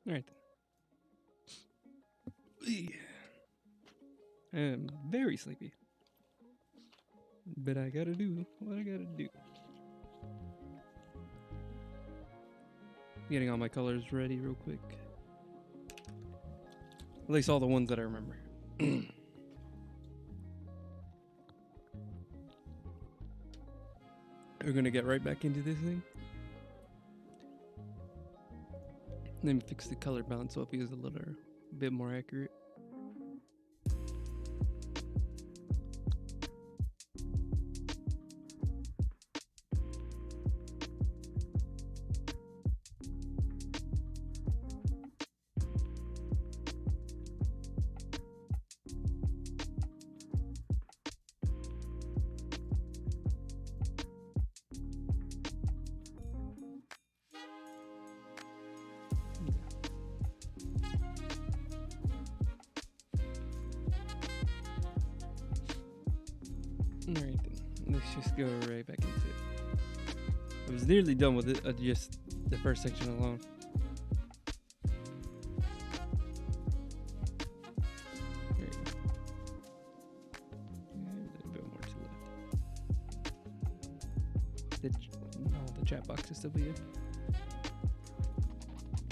Alright then. I'm very sleepy. But I gotta do what I gotta do. Getting all my colors ready real quick. At least all the ones that I remember. We're gonna get right back into this thing. Let me fix the color balance so it feels a little bit more accurate. Alright then, let's just go right back into it. I was nearly done with it, just the first section alone. There you go. Yeah, a little bit more to left. The chat box is still good.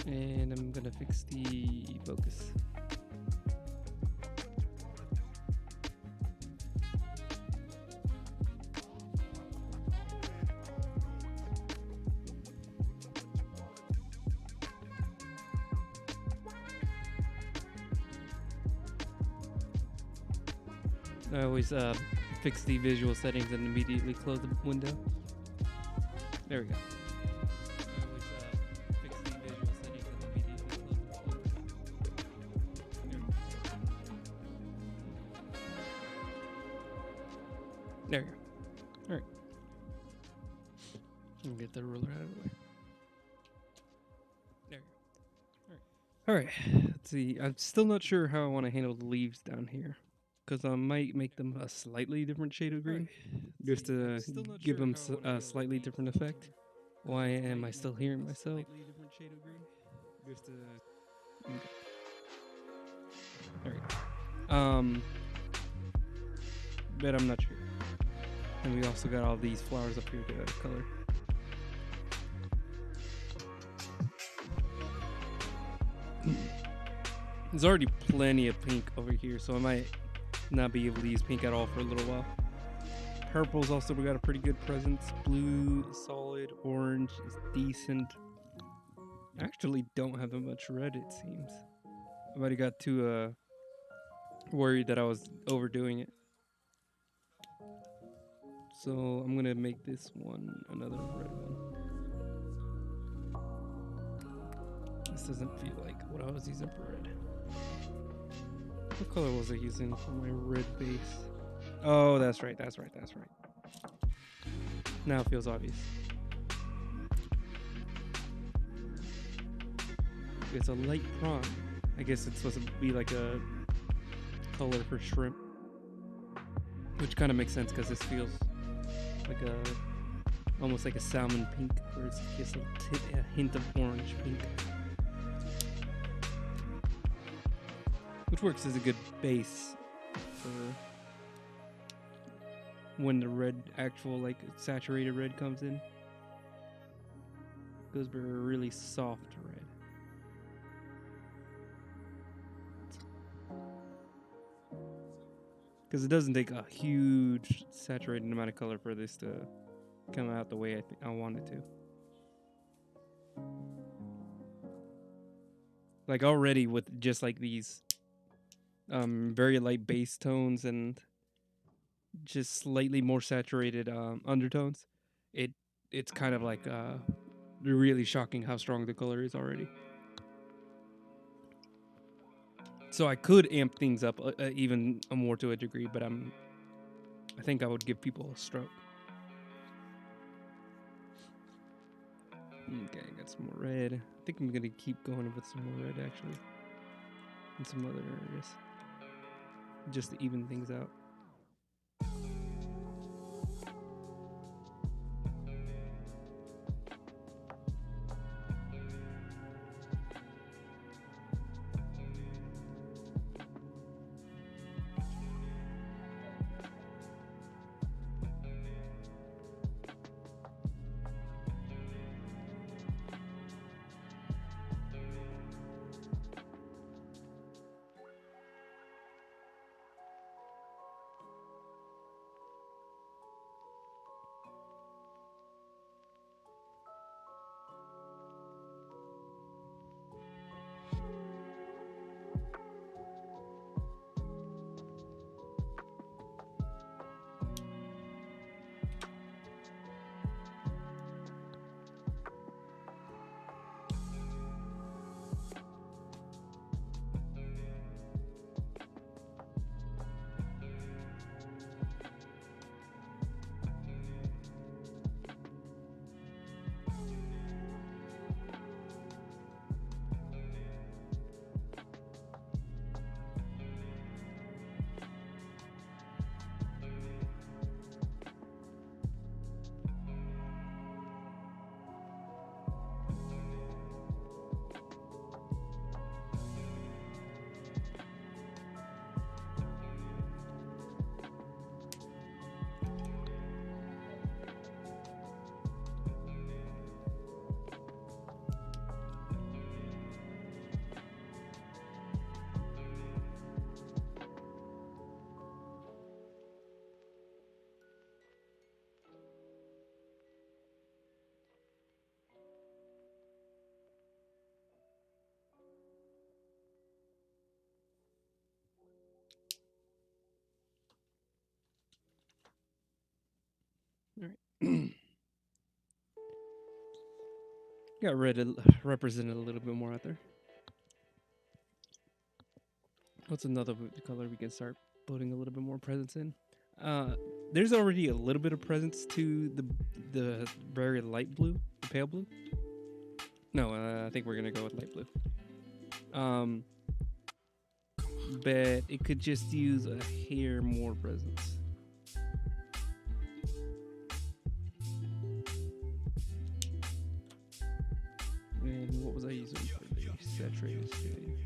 And I'm gonna fix the focus. I always fix the visual settings and immediately close the window. There we go. I always fix the visual settings and immediately close the window. There we go. Alright. Get the ruler out of the way. There we go. Alright. Let's see. I'm still not sure how I want to handle the leaves down here. Because I might make them a slightly different shade of green, just to give them a slightly different effect. Why am I still hearing myself? Just to. Okay. Alright. But I'm not sure. And we also got all these flowers up here to color. There's already plenty of pink over here, so I might not be able to use pink at all for a little while. Purple's also, we got a pretty good presence. Blue, solid. Orange is decent. I actually don't have that much red, it seems. I've already got too worried that I was overdoing it. So I'm gonna make this one another red one. This doesn't feel like what I was using for red. What color was I using for my red base? Oh, that's right. Now it feels obvious. It's a light prawn. I guess it's supposed to be like a color for shrimp. Which kind of makes sense because this feels like almost like a salmon pink, where it's just a hint of orange pink. Which works as a good base for when the red, actual like saturated red comes in. Goes for a really soft red. Because it doesn't take a huge saturated amount of color for this to come out the way I want it to. Like already with just like these very light base tones and just slightly more saturated undertones, it's kind of like really shocking how strong the color is already. So I could amp things up even more to a degree, but I think I would give people a stroke. Okay, I got some more red. I think I'm gonna keep going with some more red actually, in some other areas, just to even things out. Got red represented a little bit more out there. What's another color we can start putting a little bit more presence in? There's already a little bit of presence to the very light blue, the pale blue. No, I think we're gonna go with light blue. But it could just use a hair more presence. And what was I using for the saturated shade?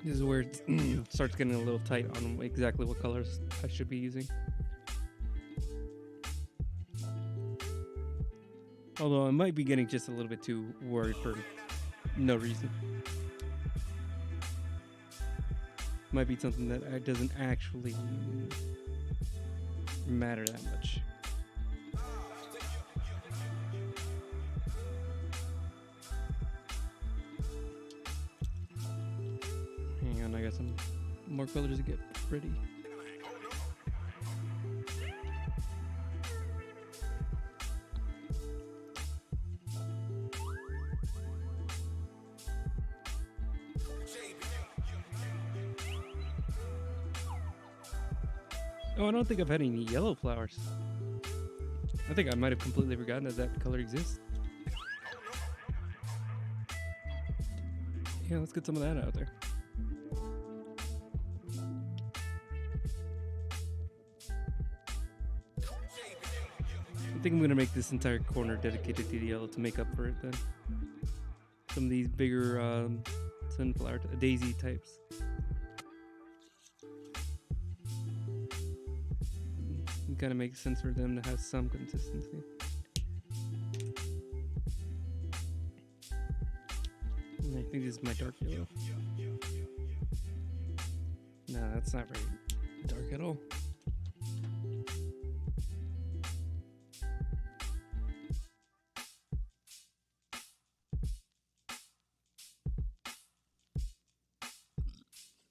This is where it starts getting a little tight on exactly what colors I should be using. Although I might be getting just a little bit too worried for no reason. Might be something that doesn't actually matter that much. Hang on, I got some more colors to get ready. Oh, I don't think I've had any yellow flowers. I think I might have completely forgotten that color exists. Yeah, let's get some of that out there. I think I'm gonna make this entire corner dedicated to the yellow to make up for it then. Some of these bigger sunflower, daisy types. It kind of makes sense for them to have some consistency. And I think this is my dark yellow. No, that's not very dark at all.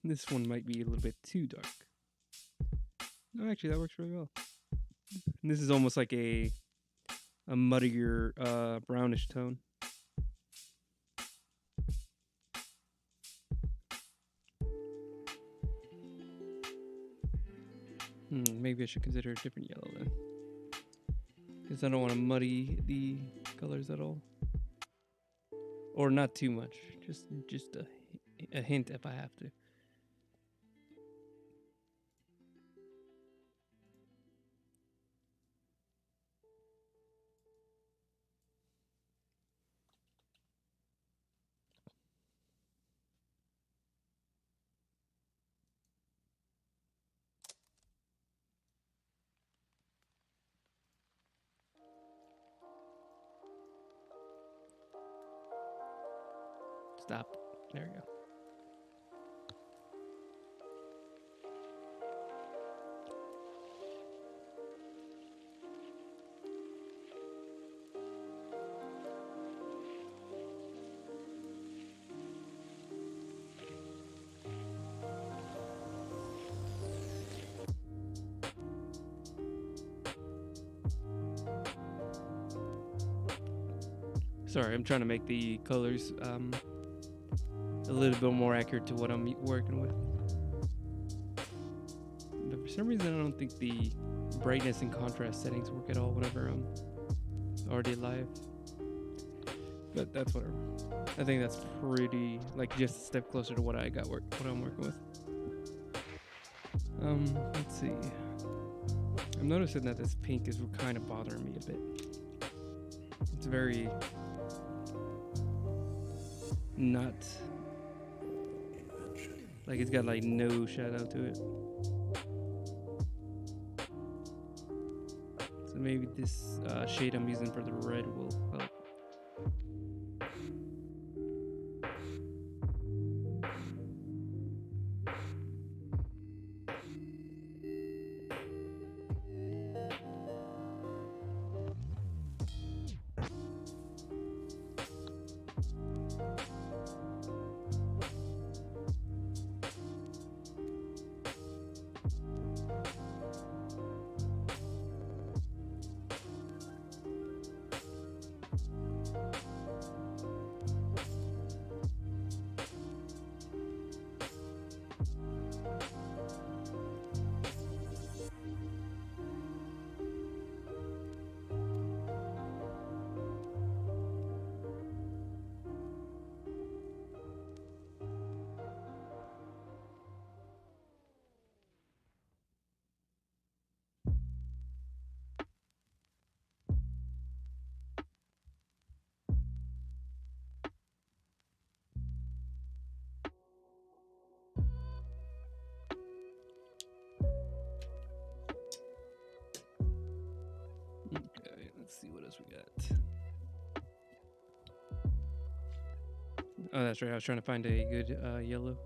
This one might be a little bit too dark. No, actually, that works really well. And this is almost like a muddier, brownish tone. Maybe I should consider a different yellow then, because I don't want to muddy the colors at all, or not too much. Just a hint if I have to. Stop. There we go. Sorry, I'm trying to make the colors a little bit more accurate to what I'm working with. But for some reason, I don't think the brightness and contrast settings work at all whenever I'm already live. But that's whatever. I think that's pretty, like, just a step closer to what I got what I'm working with. Let's see. I'm noticing that this pink is kind of bothering me a bit. It's very not like it's got like no shadow to it. So maybe this shade I'm using for the red will help. else we got? Oh, that's right. I was trying to find a good yellow.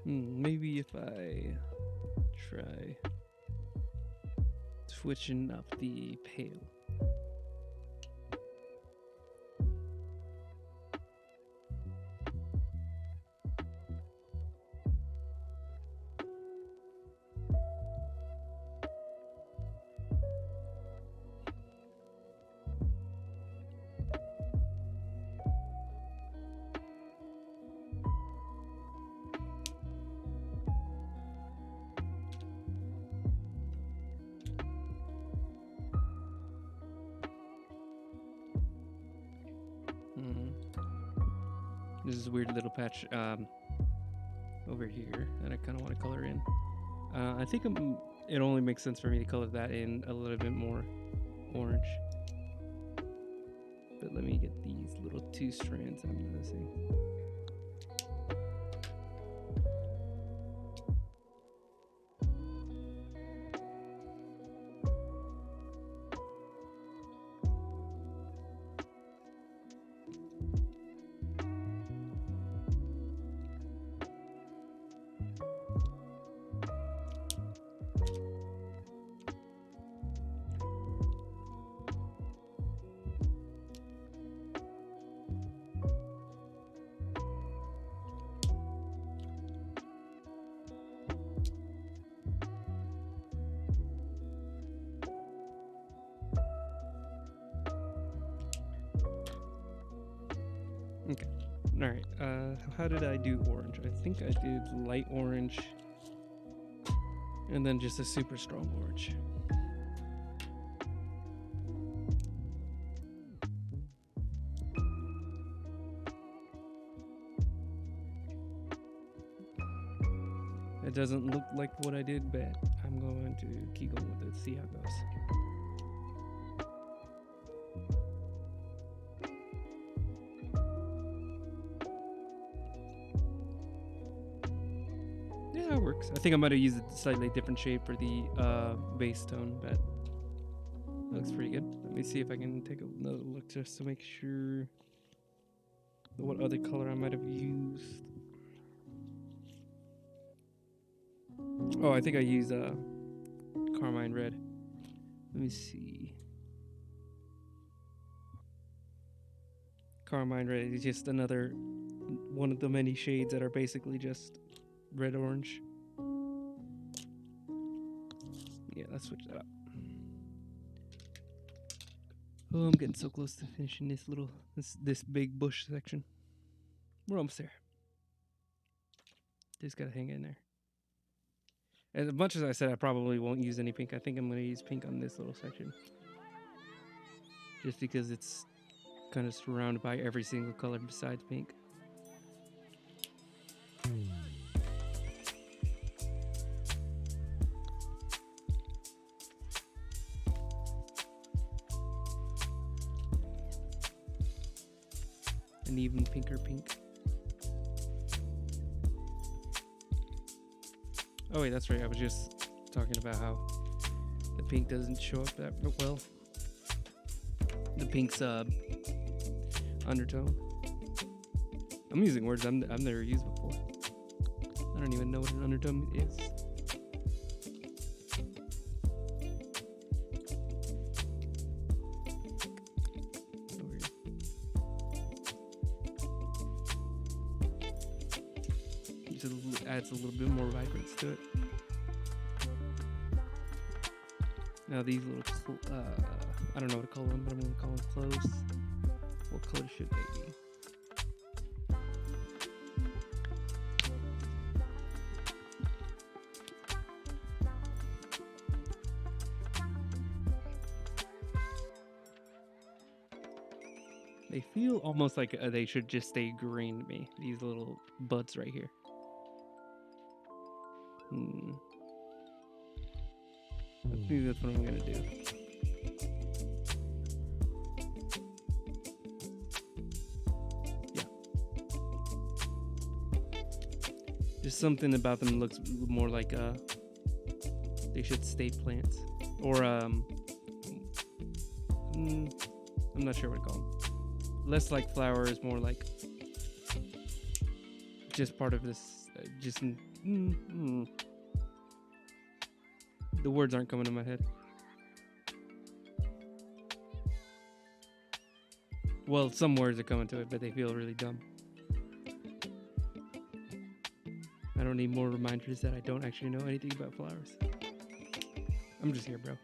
Maybe if I try switching up the pale. This is a weird little patch over here that I kind of want to color in. I think it only makes sense for me to color that in a little bit more orange. But let me get these little 2 strands I'm noticing. Okay. All right. How did I do orange? I think I did light orange and then just a super strong orange. It doesn't look like what I did, but I'm going to keep going with it, see how it goes. Yeah, it works. I think I might have used a slightly different shade for the base tone, but it looks pretty good. Let me see if I can take another look just to make sure what other color I might have used. Oh, I think I used carmine red. Let me see. Carmine red is just another one of the many shades that are basically just red orange. Yeah, let's switch that up. Oh, I'm getting so close to finishing this big bush section. We're almost there. Just gotta hang in there. As much as I said I probably won't use any pink, I think I'm gonna use pink on this little section. Just because it's kind of surrounded by every single color besides pink. An even pinker pink. Oh wait, that's right. I was just talking about how the pink doesn't show up that well. The pink's undertone. I'm using words I've never used before. I don't even know what an undertone is. Over here. Just adds a little bit more vibrance to it. Now these little, I don't know what to call them, but I'm going to call them clothes. What color should they be? They feel almost like they should just stay green to me, these little buds right here. I think that's what I'm gonna do. Yeah. Just something about them looks more like they should stay plants. Or I'm not sure what to call them. Less like flowers, more like just part of this. The words aren't coming to my head. Well, some words are coming to it, but they feel really dumb. I don't need more reminders that I don't actually know anything about flowers. I'm just here, bro.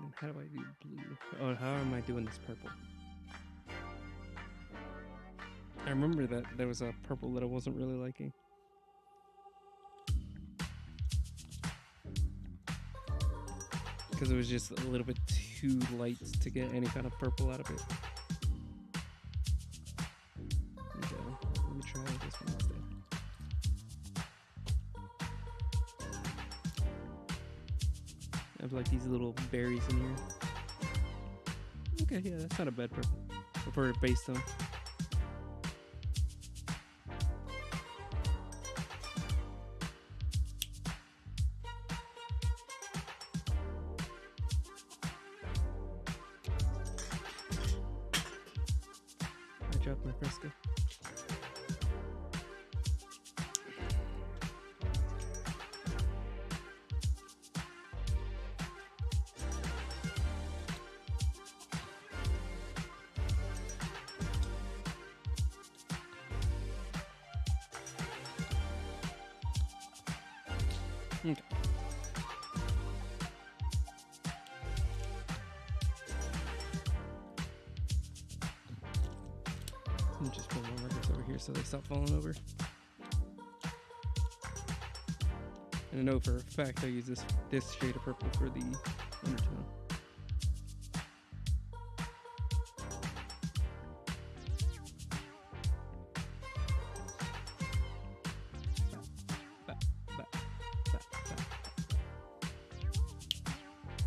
And how do I do blue? Oh, how am I doing this purple? I remember that there was a purple that I wasn't really liking. Because it was just a little bit too light to get any kind of purple out of it. Okay, let me try this one instead. I have like these little berries in here. Okay, yeah, that's not a bad purple. For a base tone. I dropped my fresco. Okay. Let me just pull my markers over here so they stop falling over. And I know for a fact I use this shade of purple for the undertone.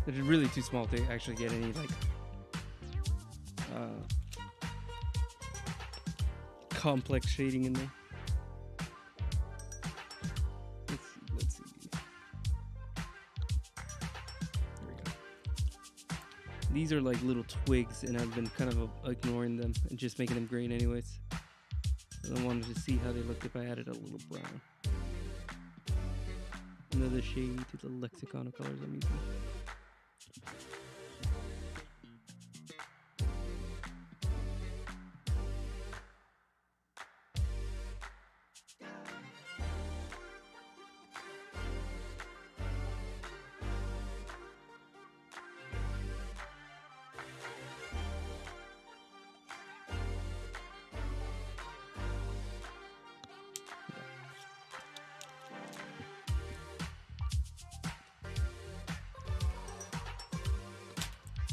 They're really too small to actually get any like complex shading in there. Let's see. There we go. These are like little twigs, and I've been kind of ignoring them and just making them green anyways. And I wanted to see how they looked if I added a little brown. Another shade to the lexicon of colors I'm using.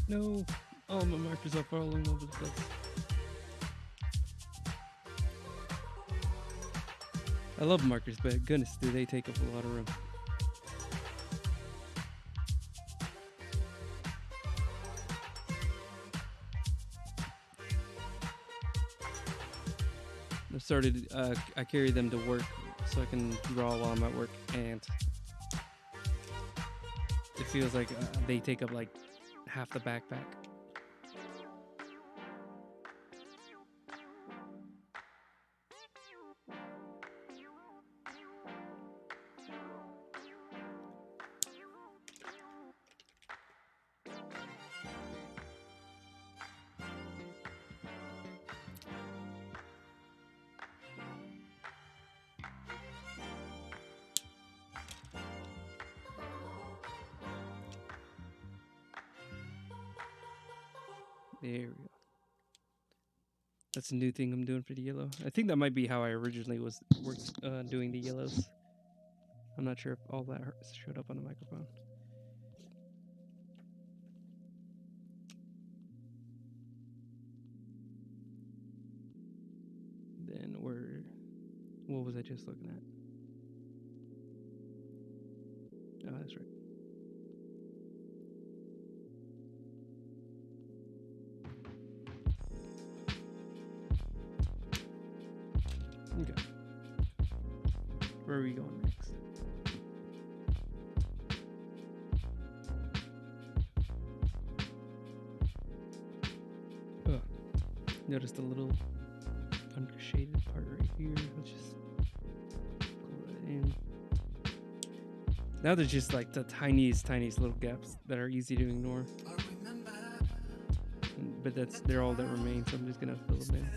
No, all my markers are falling over the place. I love markers, but goodness, do they take up a lot of room. I've started, I carry them to work so I can draw while I'm at work, and it feels like they take up like half the backpack. There we go. That's a new thing I'm doing for the yellow. I think that might be how I originally was doing the yellows. I'm not sure if all that showed up on the microphone. then what was I just looking at? Oh, that's right. Okay. Where are we going next? Oh, noticed a little undershaded part right here. Let's just pull that in. Now there's just like the tiniest little gaps that are easy to ignore. But they're all that remain, so I'm just gonna fill them in.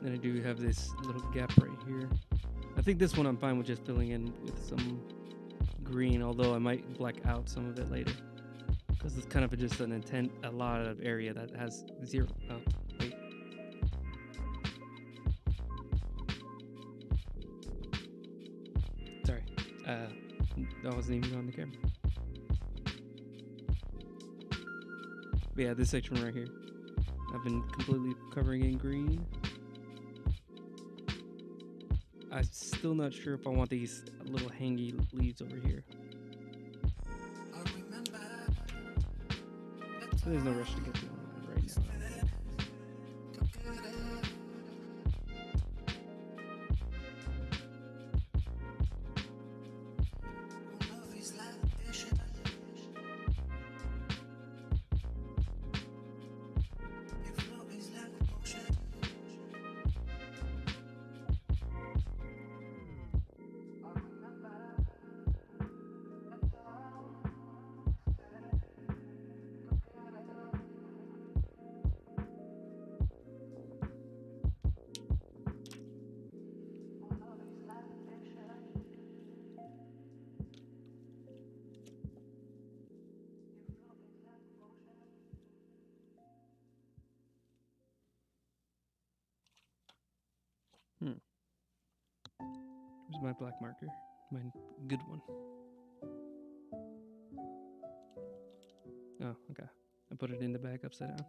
Then I do have this little gap right here. I think this one I'm fine with just filling in with some green, although I might black out some of it later. Because it's kind of just a lot of area that has zero. Oh, wait. Sorry. That wasn't even on the camera. But yeah, this section right here, I've been completely covering in green. I'm still not sure if I want these little hangy leaves over here. So there's no rush to get to them right now. Where's my black marker? My good one. Oh, okay. I put it in the bag upside down.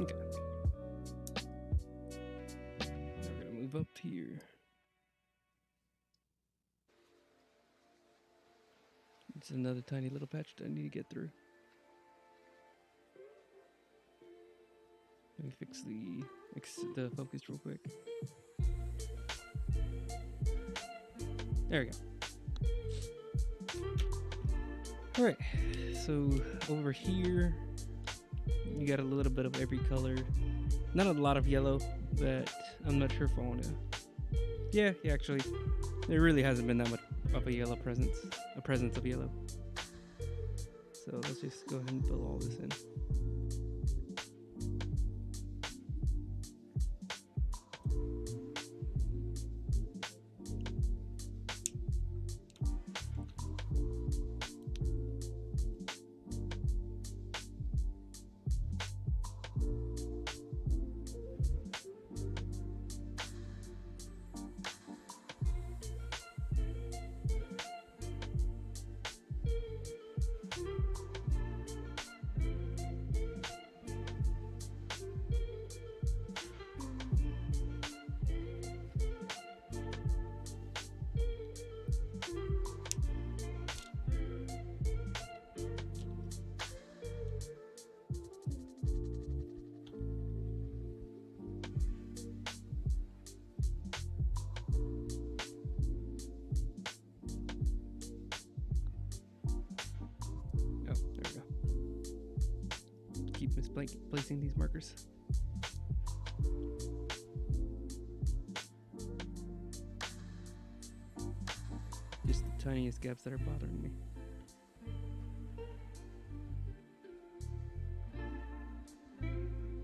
Okay. Now we're gonna move up here. It's another tiny little patch that I need to get through. Let me fix the focus real quick. There we go. All right, so over here, you got a little bit of every color. Not a lot of yellow, but I'm not sure if I want to. Yeah, actually, there really hasn't been that much of a yellow presence of yellow. So let's just go ahead and fill all this in. Placing these markers. Just the tiniest gaps that are bothering me.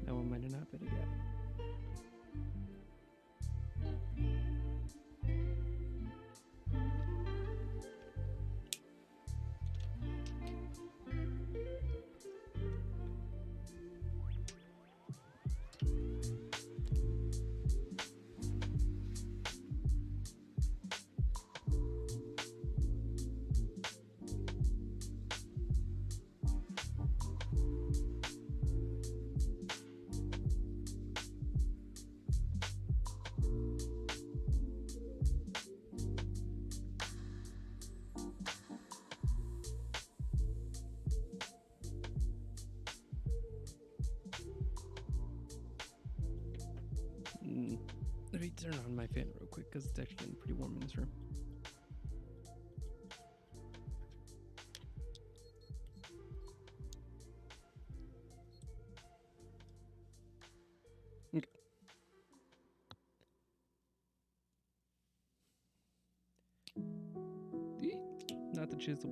That one might have not been a gap. Let me turn on my fan real quick because it's actually getting pretty warm in this room. Okay. Not the chisel.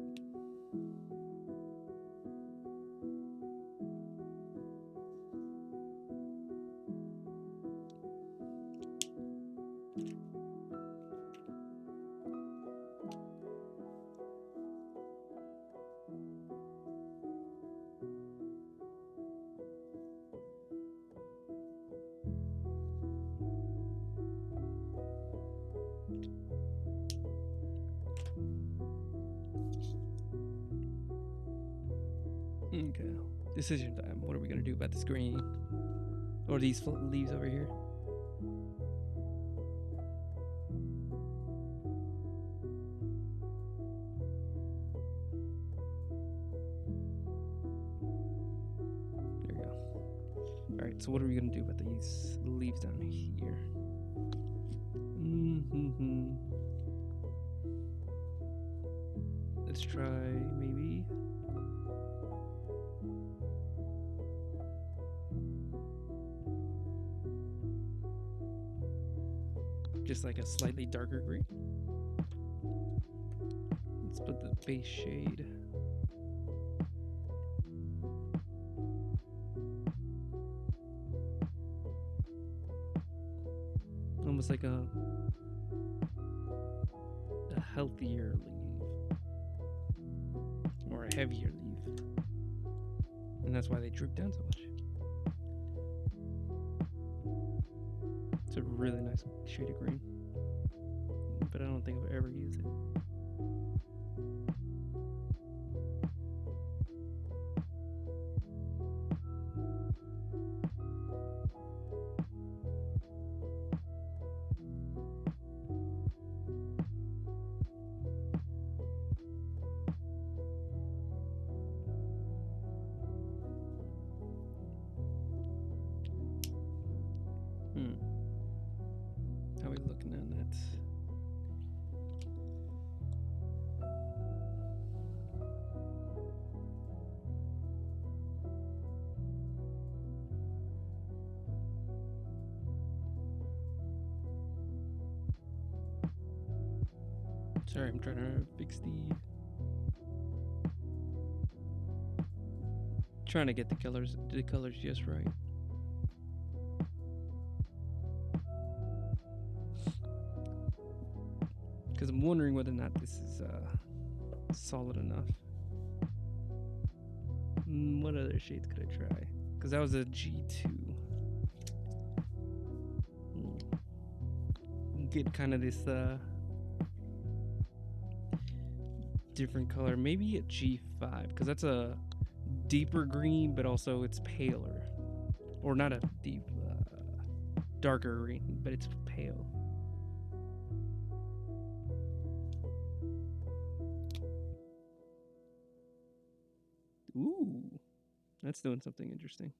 Okay, decision time. What are we gonna do about this green? Or these leaves over here? There we go. Alright, so what are we gonna do about these leaves down here? Let's try maybe. Just like a slightly darker green. Let's put the base shade. Almost like a healthier leaf. Or a heavier leaf. And that's why they droop down so much. It's a really nice shade of green, but I don't think I've ever used it. Sorry, I'm trying to fix trying to get the colors just right. Because I'm wondering whether or not this is solid enough. What other shades could I try? Because that was a G2. Get kind of this different color. Maybe a G5, because that's a deeper green, but also it's paler. Or not a deep, darker green, but it's pale. Ooh, that's doing something interesting.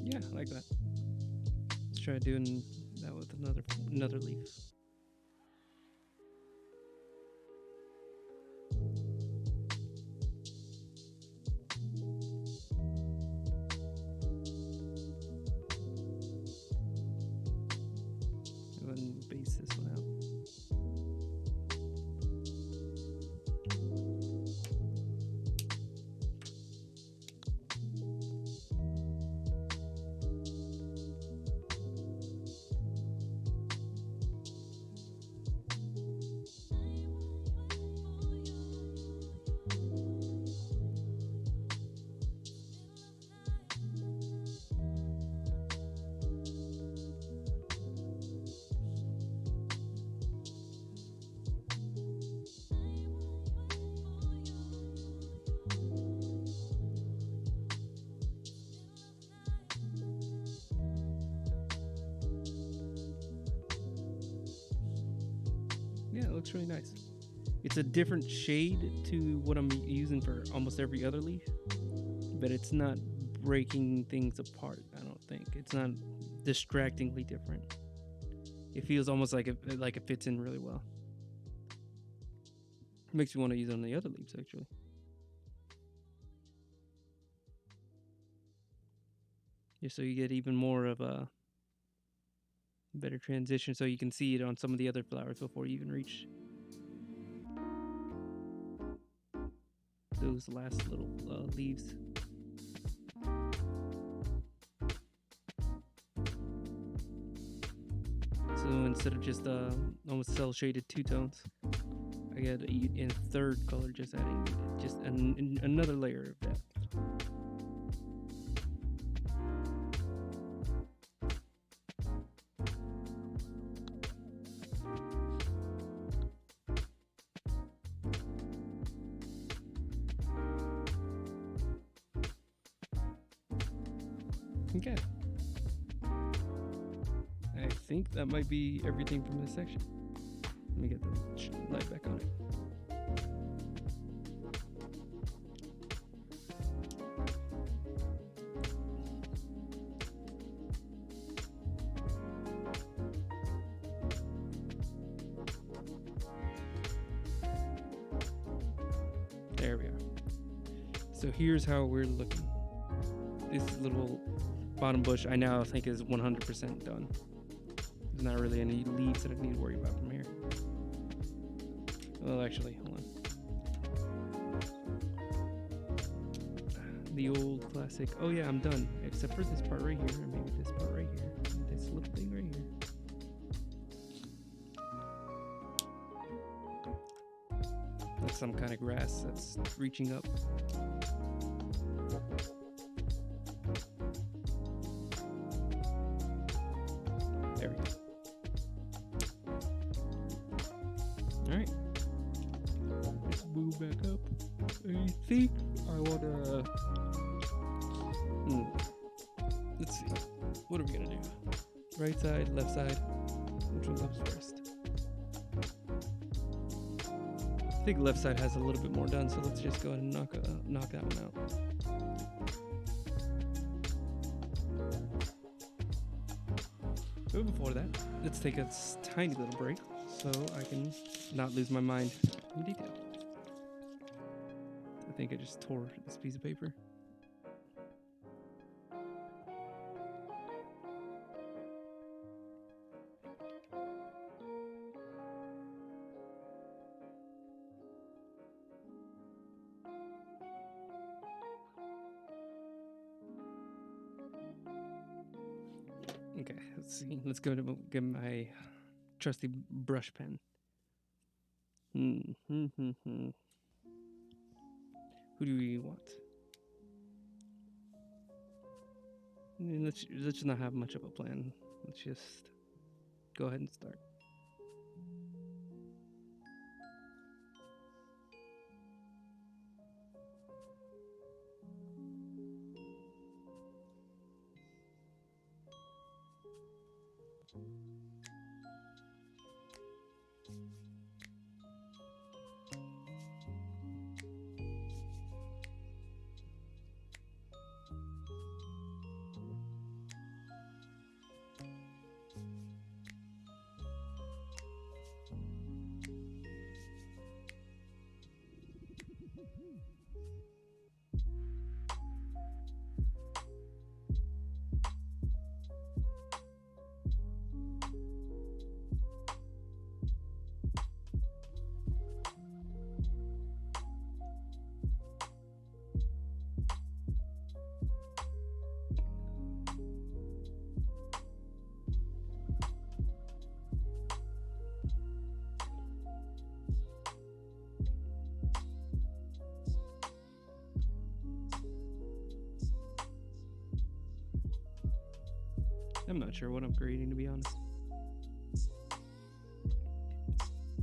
Yeah, I like that. Let's try doing that with another leaf. Go ahead and base this one out. Yeah, it looks really nice. It's a different shade to what I'm using for almost every other leaf, but it's not breaking things apart, I don't think. It's not distractingly different. It feels almost like it fits in really well. It makes me want to use it on the other leaves, actually. Just so you get even more of a better transition, so you can see it on some of the other flowers before you even reach those last little leaves. So instead of just almost cell shaded two tones, I got in third color, just adding just another layer of depth. Okay. I think that might be everything from this section. Let me get the light back on it. There we are. So here's how we're looking. This little bottom bush I now think is 100% done. There's not really any leaves that I need to worry about from here. Well, actually, hold on. The old classic. Oh yeah, I'm done. Except for this part right here, and maybe this part right here, and this little thing right here. That's some kind of grass that's reaching up. There we go. Alright. Let's move back up. I think I want to... Let's see. What are we going to do? Right side, left side. Which one comes first? think left side has a little bit more done, so let's just go ahead and knock that one out. But before that, let's take a tiny little break so I can not lose my mind in detail. I think I just tore this piece of paper. Okay, let's see. Let's go to get my trusty brush pen. Who do we want? Let's just not have much of a plan. Let's just go ahead and start. I'm not sure what I'm creating, to be honest.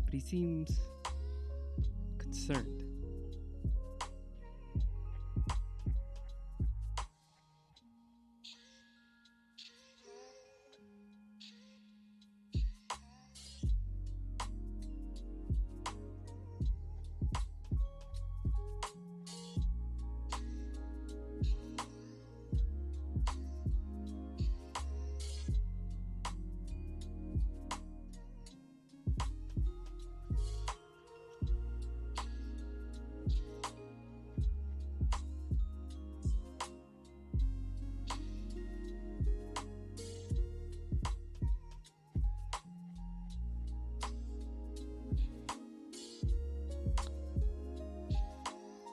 But he seems concerned.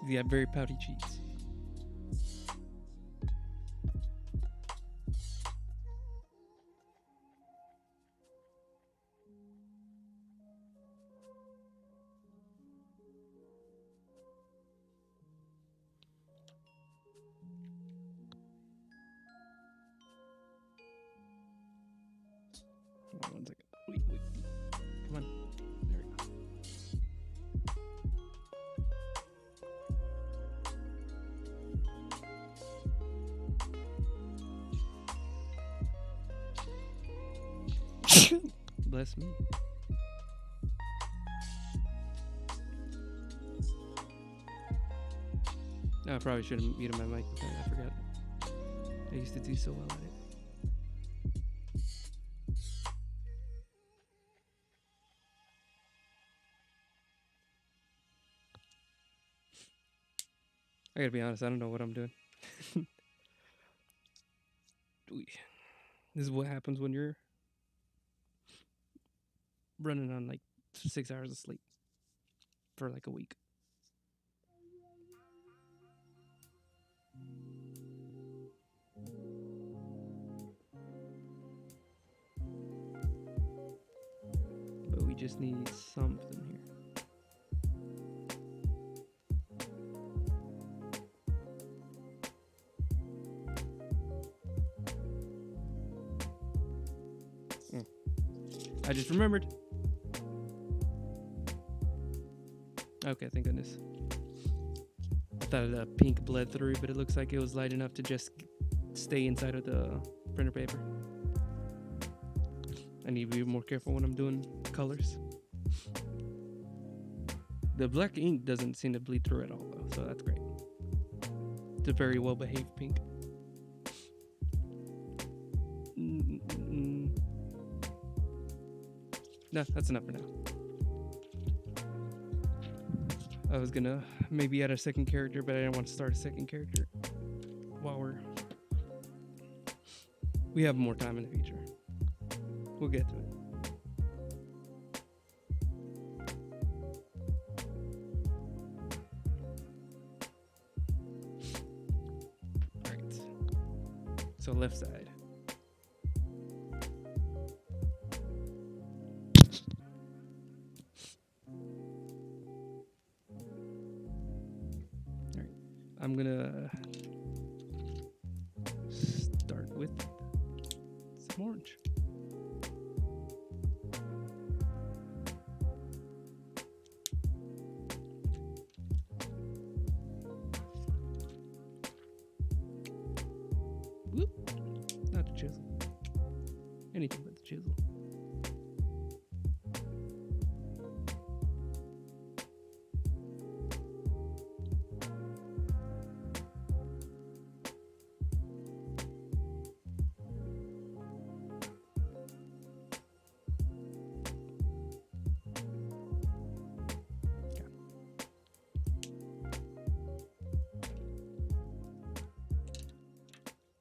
He's got very pouty cheeks. Hold on 1 second. Wait. Come on. There we go. Bless me. No, I probably should have muted my mic with that. I forgot. I used to do so well at it. I gotta be honest, I don't know what I'm doing. This is what happens when you're running on like 6 hours of sleep for like a week. But we just need something here. I just remembered. Okay, thank goodness. I thought the pink bled through, but it looks like it was light enough to just stay inside of the printer paper. I need to be more careful when I'm doing colors. The black ink doesn't seem to bleed through at all, though, so that's great. It's a very well-behaved pink. No, that's enough for now. I was gonna maybe add a second character, but I didn't want to start a second character while we have more time in the future. We'll get to it. All right. So left side. I'm gonna start with some orange. Whoop! Not the chisel. Anything but the chisel.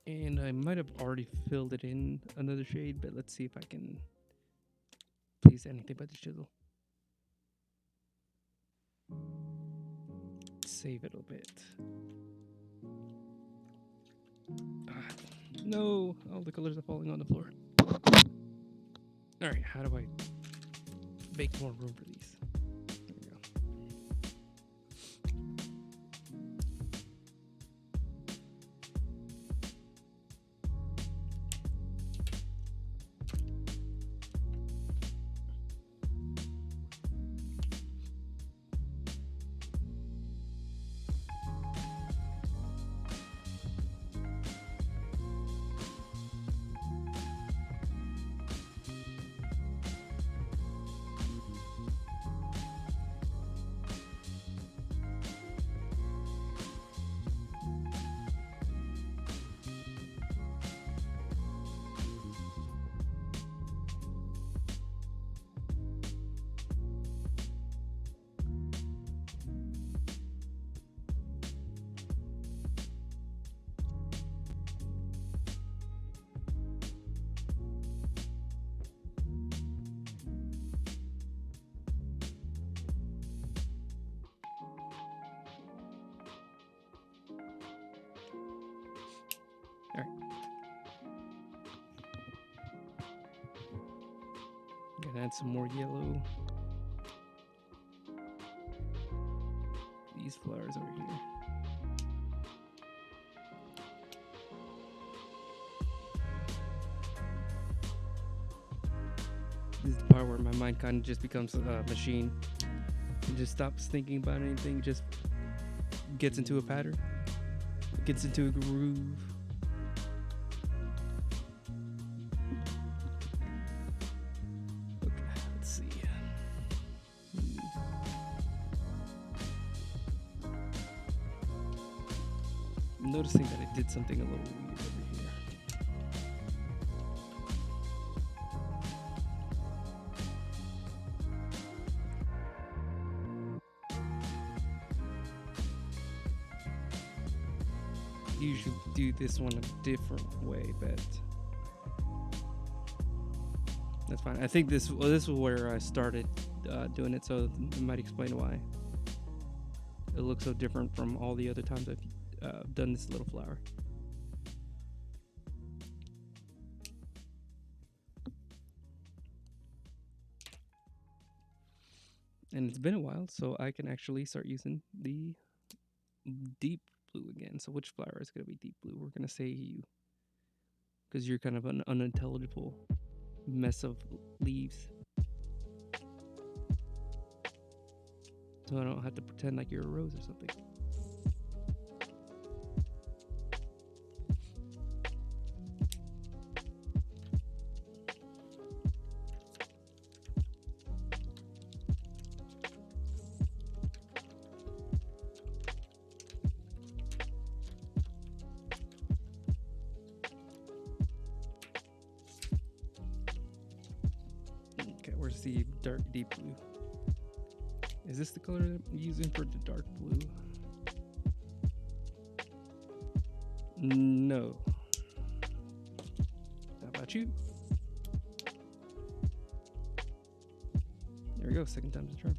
And I might have already filled it in another shade, but let's see if I can please anything but the chisel. Save it a bit. No, all the colors are falling on the floor. All right, how do I make more room for these? There we go. All right. Gonna add some more yellow. These flowers over here. This is the part where my mind kind of just becomes a machine. It just stops thinking about anything, just gets into a pattern, gets into a groove. Okay, let's see. I'm noticing that I did something a little weird over here. Usually do this one a different way, but that's fine. I think this is where I started doing it, so it might explain why it looks so different from all the other times I've done this little flower. And it's been a while, so I can actually start using the deep blue again. So which flower is going to be deep blue? We're going to say you, because you're kind of an unintelligible mess of leaves. So I don't have to pretend like you're a rose or something. see dark deep blue. Is this the color that I'm using for the dark blue? No. How about you? There we go, second time's the charm.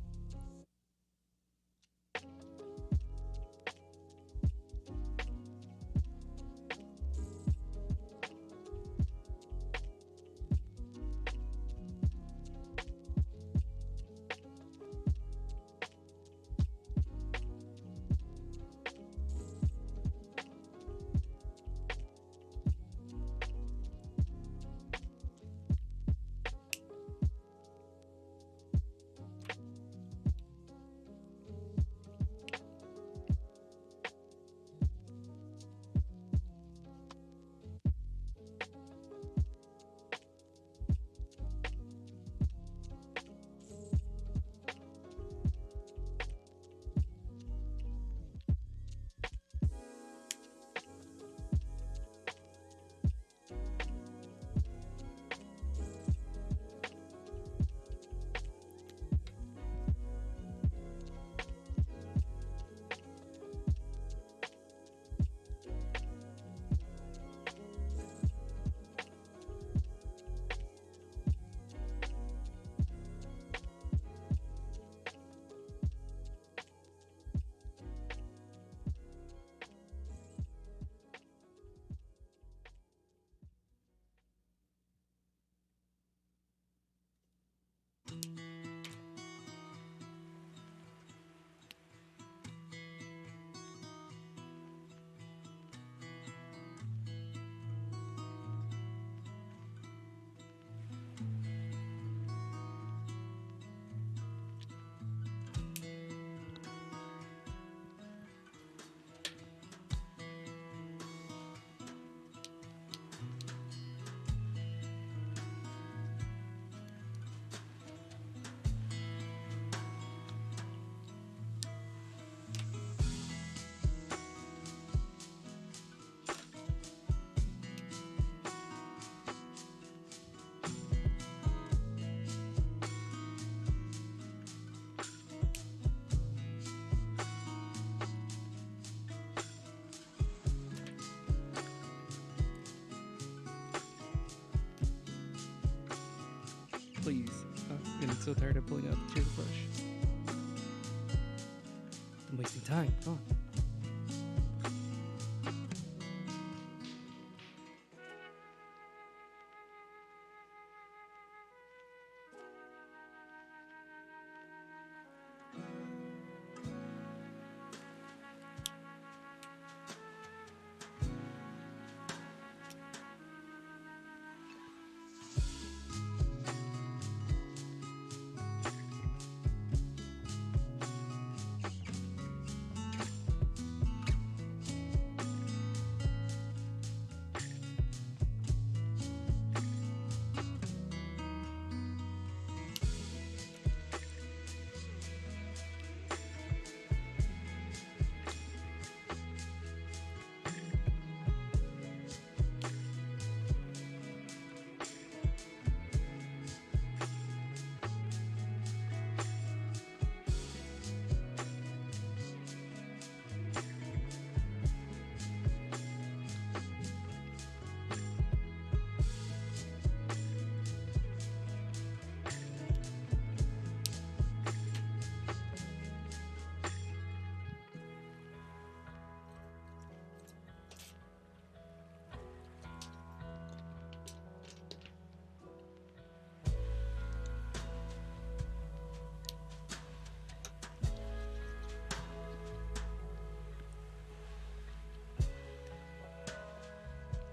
Please. I'm getting so tired of pulling out the toothbrush. I'm wasting time. Come on.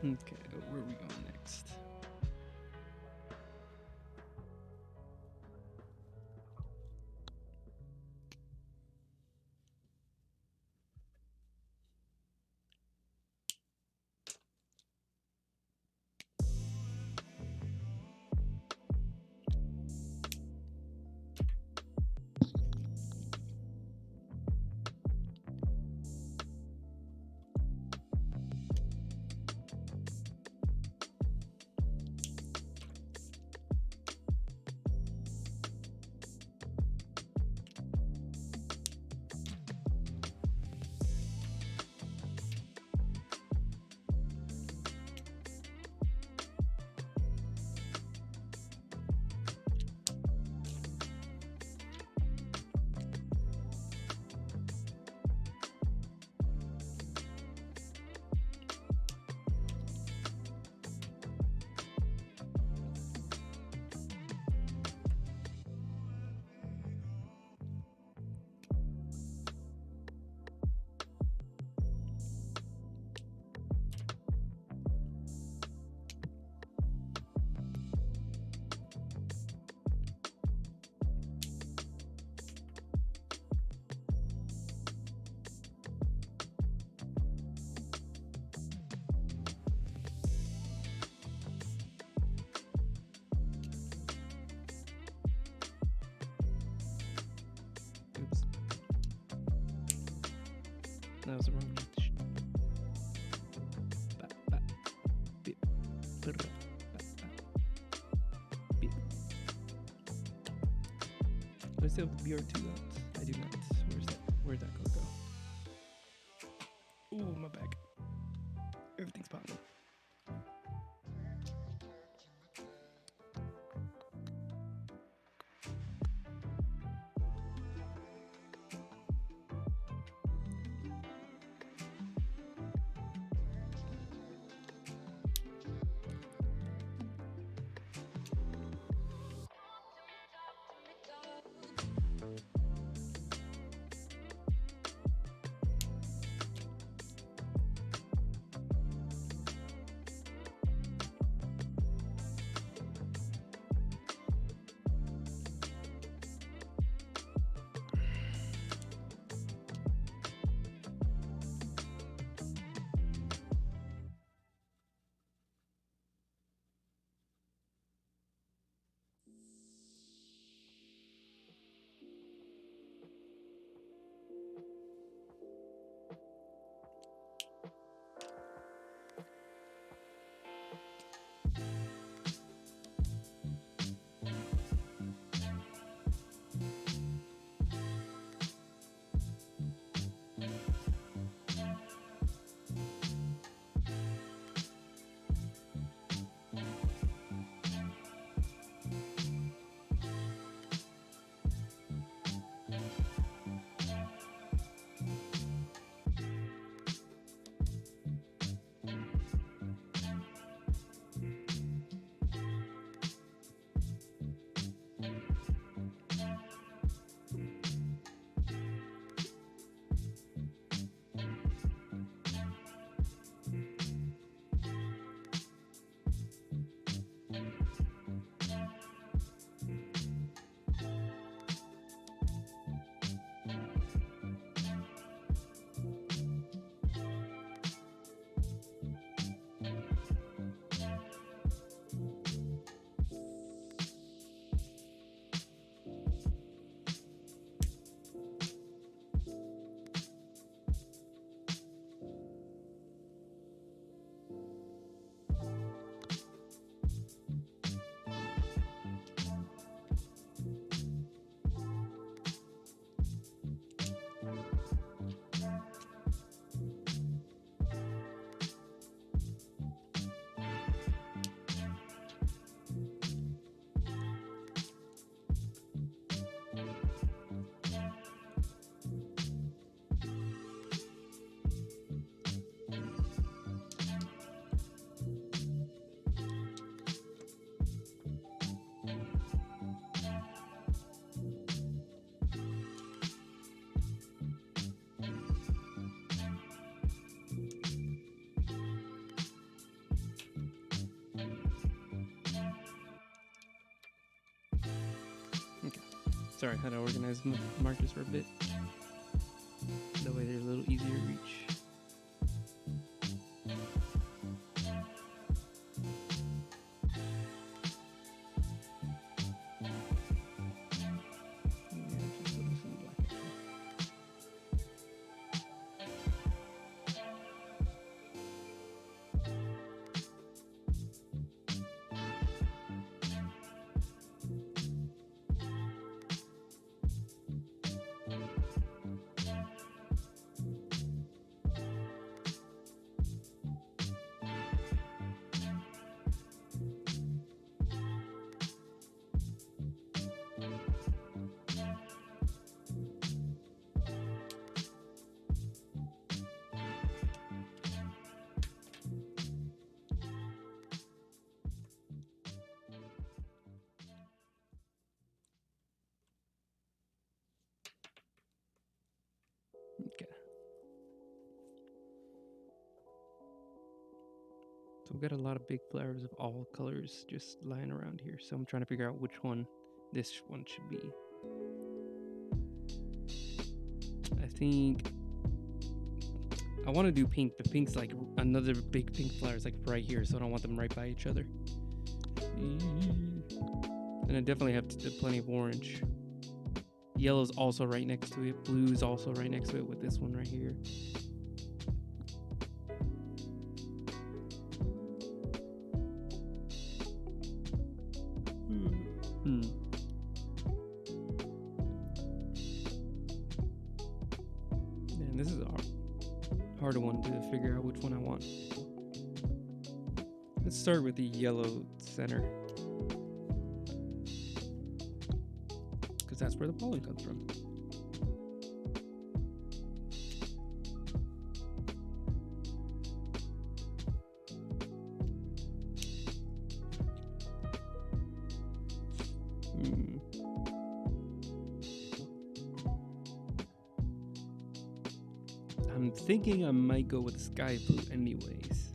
Okay, where are we going next? That was the wrong. Do I still have the BR2 out? I do not. Where's that gonna go? Ooh, my back. Everything's popping. Sorry, I had to organize the markers for a bit. That way they're a little easier to reach. Okay. So we've got a lot of big flowers of all colors just lying around here. So I'm trying to figure out which one this one should be. I think I want to do pink, but pink's like another big pink flower is like right here, so I don't want them right by each other. And I definitely have plenty of orange. Yellow's also right next to it. Blue's also right next to it with this one right here. harder one to figure out which one I want. Let's start with the yellow center, because that's where the pollen comes from. I'm thinking I might go with sky blue anyways.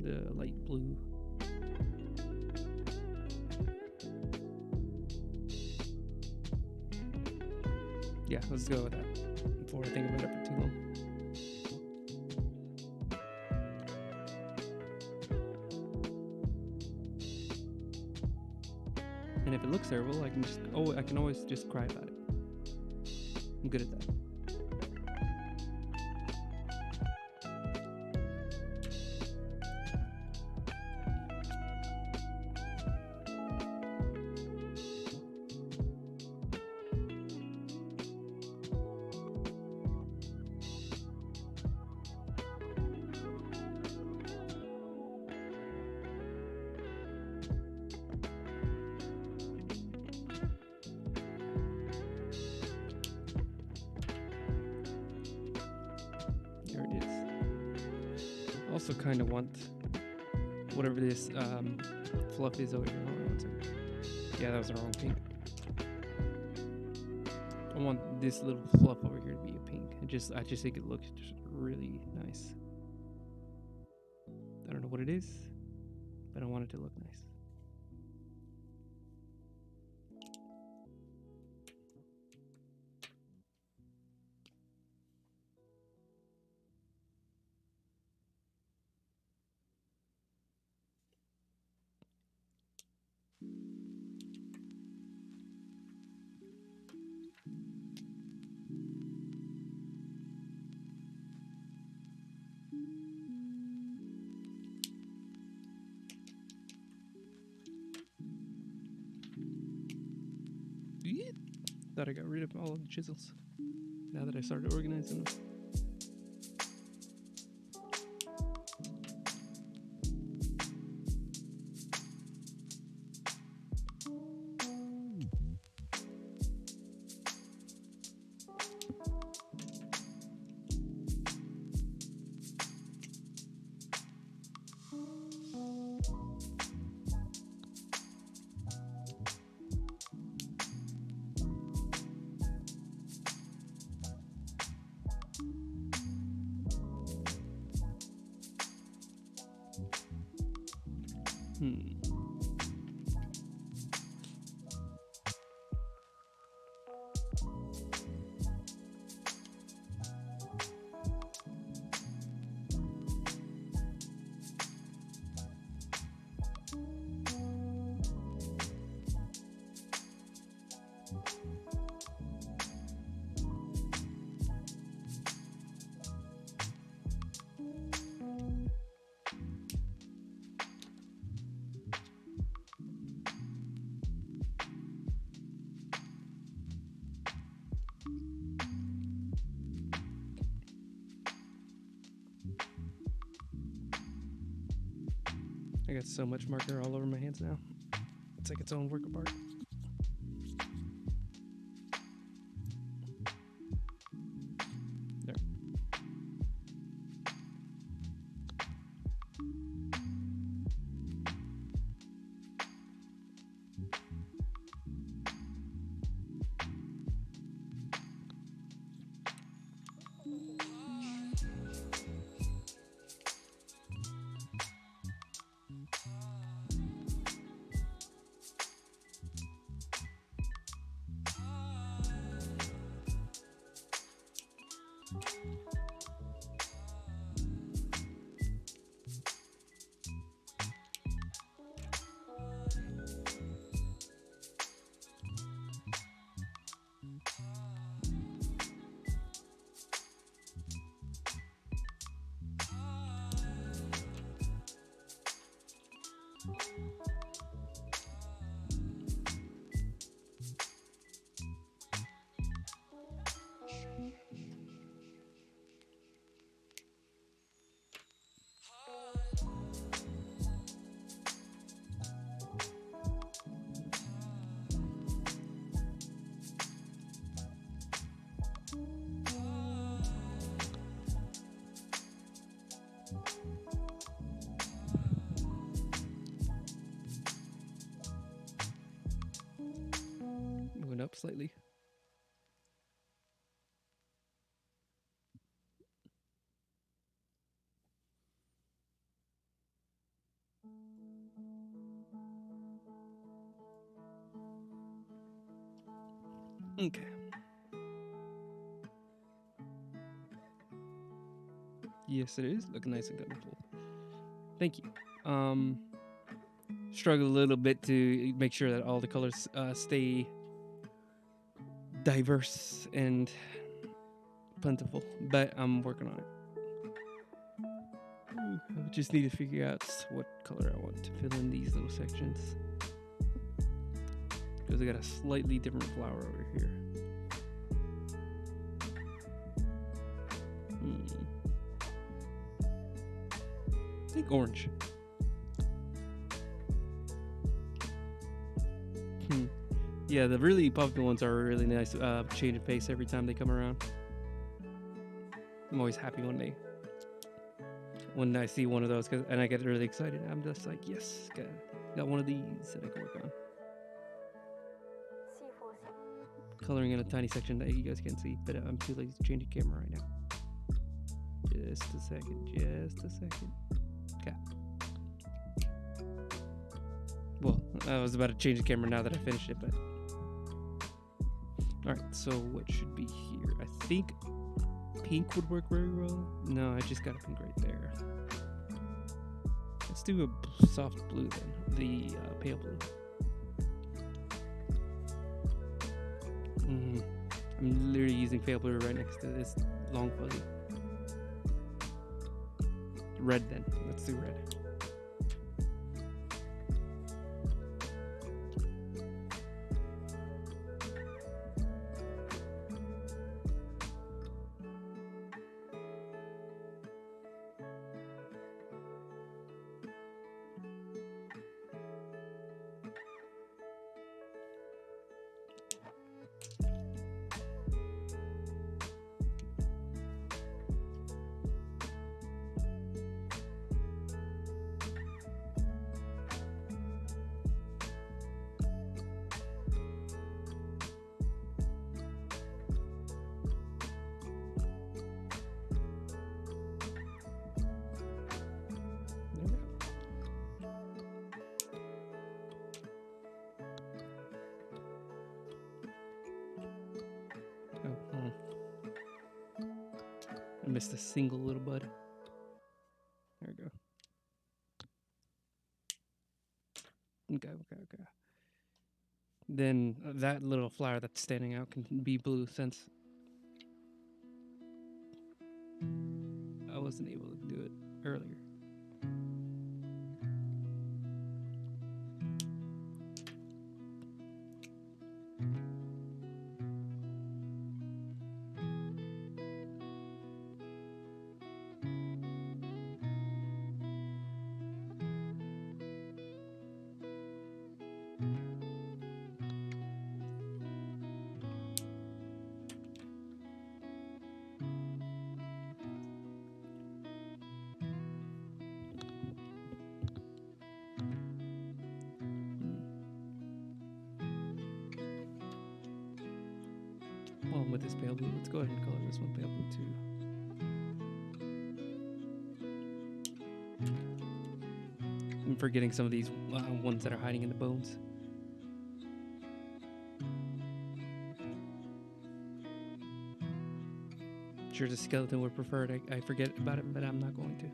The light blue. Yeah, let's go with that before I think about it for too long. And if it looks terrible, I can always just cry about it. I'm good at that. There it is. Also kind of want whatever this fluff is over here. Hold on one second. Yeah, that was the wrong pink. I want this little fluff over here to be a pink. I just think it looks just really nice. I don't know what it is, but I want it to look nice. Thought I got rid of all of the chisels now that I started organizing them. I got so much marker all over my hands now. It's like its own work of art. There. up slightly. Okay. Yes, it is looking nice and colorful. Thank you. Struggle a little bit to make sure that all the colors stay diverse and plentiful, but I'm working on it. I just need to figure out what color I want to fill in these little sections, because I got a slightly different flower over here. I think orange. Yeah, the really popular ones are really nice. Change of pace every time they come around. I'm always happy when I see one of those, and I get really excited. I'm just like, yes, got one of these that I can work on. Coloring in a tiny section that you guys can't see, but I'm too lazy to change the camera right now. Just a second. Okay. Well, I was about to change the camera now that I finished it, but... Alright, so what should be here? I think pink would work very well. No, I just got a pink right there. Let's do a soft blue then. The pale blue. I'm literally using pale blue right next to this long fuzzy. Red then. Let's do red. I missed a single little bud. There we go. Okay. Then that little flower that's standing out can be blue, since I wasn't able to do it earlier. Well, with this pale blue, let's go ahead and color this one pale blue too. I'm forgetting some of these ones that are hiding in the bones. Sure, the skeleton would prefer it. I forget about it, but I'm not going to.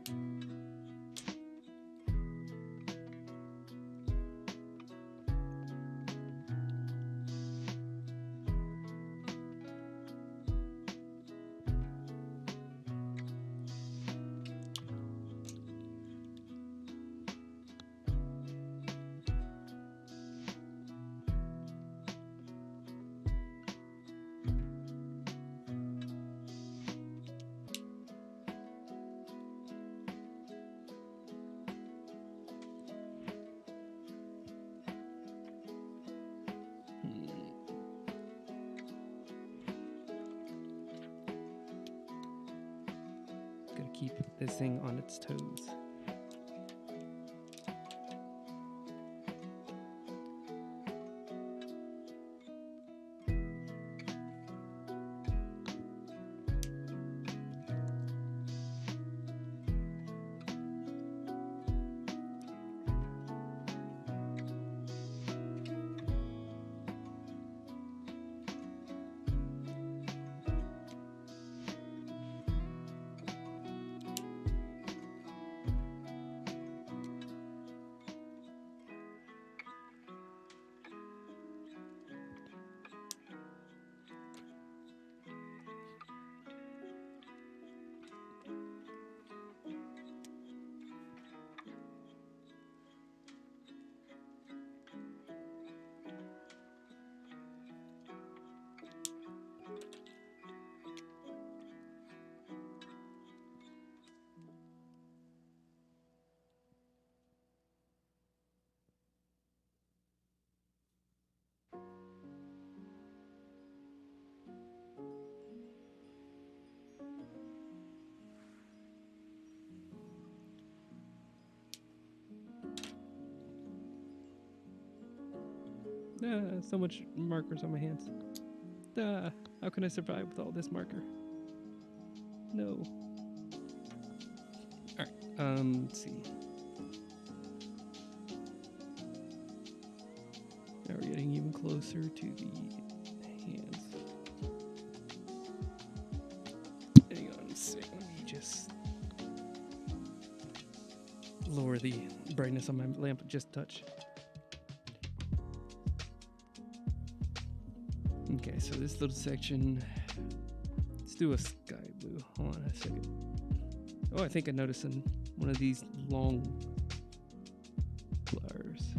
Gotta keep this thing on its toes. So much markers on my hands. How can I survive with all this marker? No. Alright, let's see. Now we're getting even closer to the hands. Hang on a sec, let me just lower the brightness on my lamp just a touch. Okay, so this little section, let's do a sky blue. Hold on a second. Oh, I think I noticed one of these long flowers.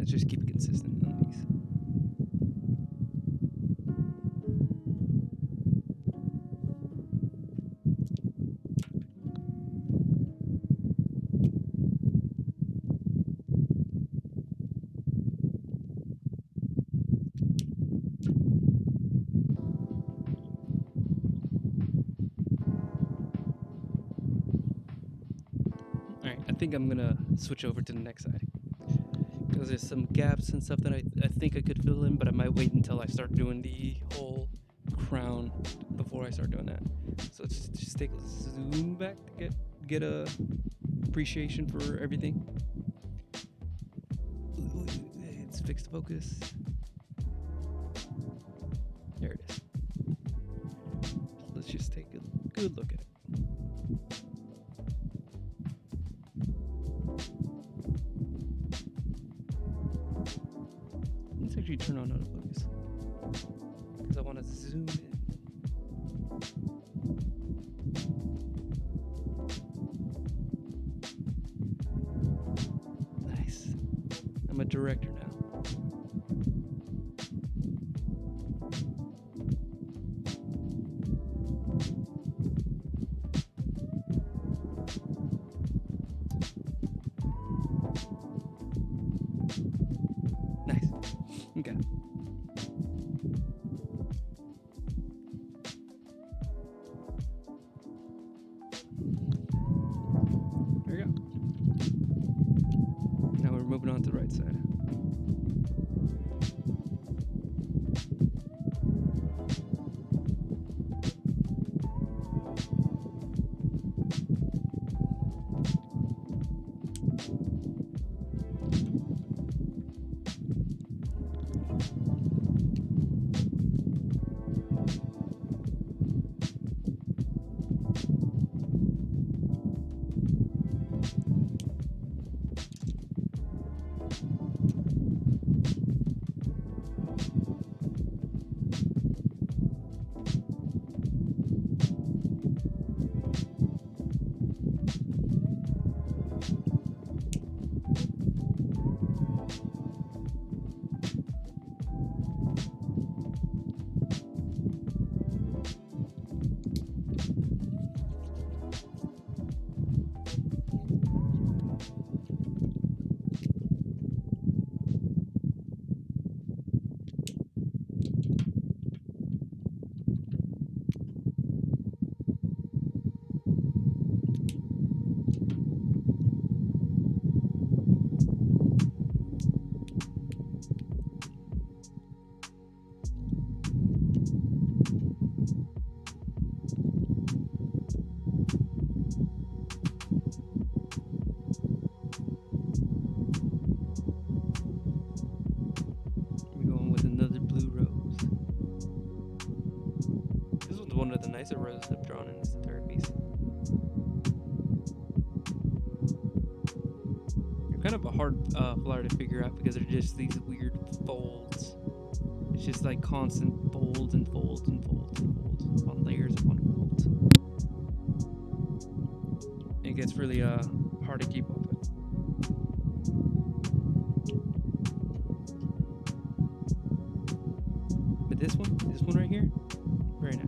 Just keep it consistent on these. Alright, I think I'm gonna switch over to the next side. Because there's some gaps and stuff that I think I could fill in, but I might wait until I start doing the whole crown before I start doing that. So let's just take a zoom back to get a appreciation for everything. It's fixed focus. There it is. Let's just take a good look at it. Let's actually turn on autofocus because I want to zoom in. Nice. I'm a director now. Nice. Okay. There we go. Now we're moving on to the right side. kind of a hard flower to figure out because they're just these weird folds. It's just like constant folds and folds and folds and folds on layers upon folds. It gets really hard to keep up with. But this one right here, very nice.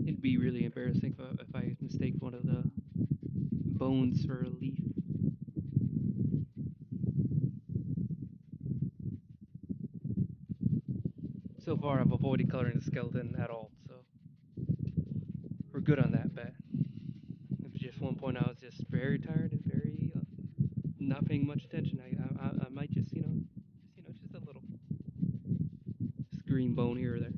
It'd be really embarrassing if I mistake one of the bones for a leaf. So far, I've avoided coloring the skeleton at all, so we're good on that bet. It was just one point I was just very tired and very not paying much attention. I might just just a little green bone here or there.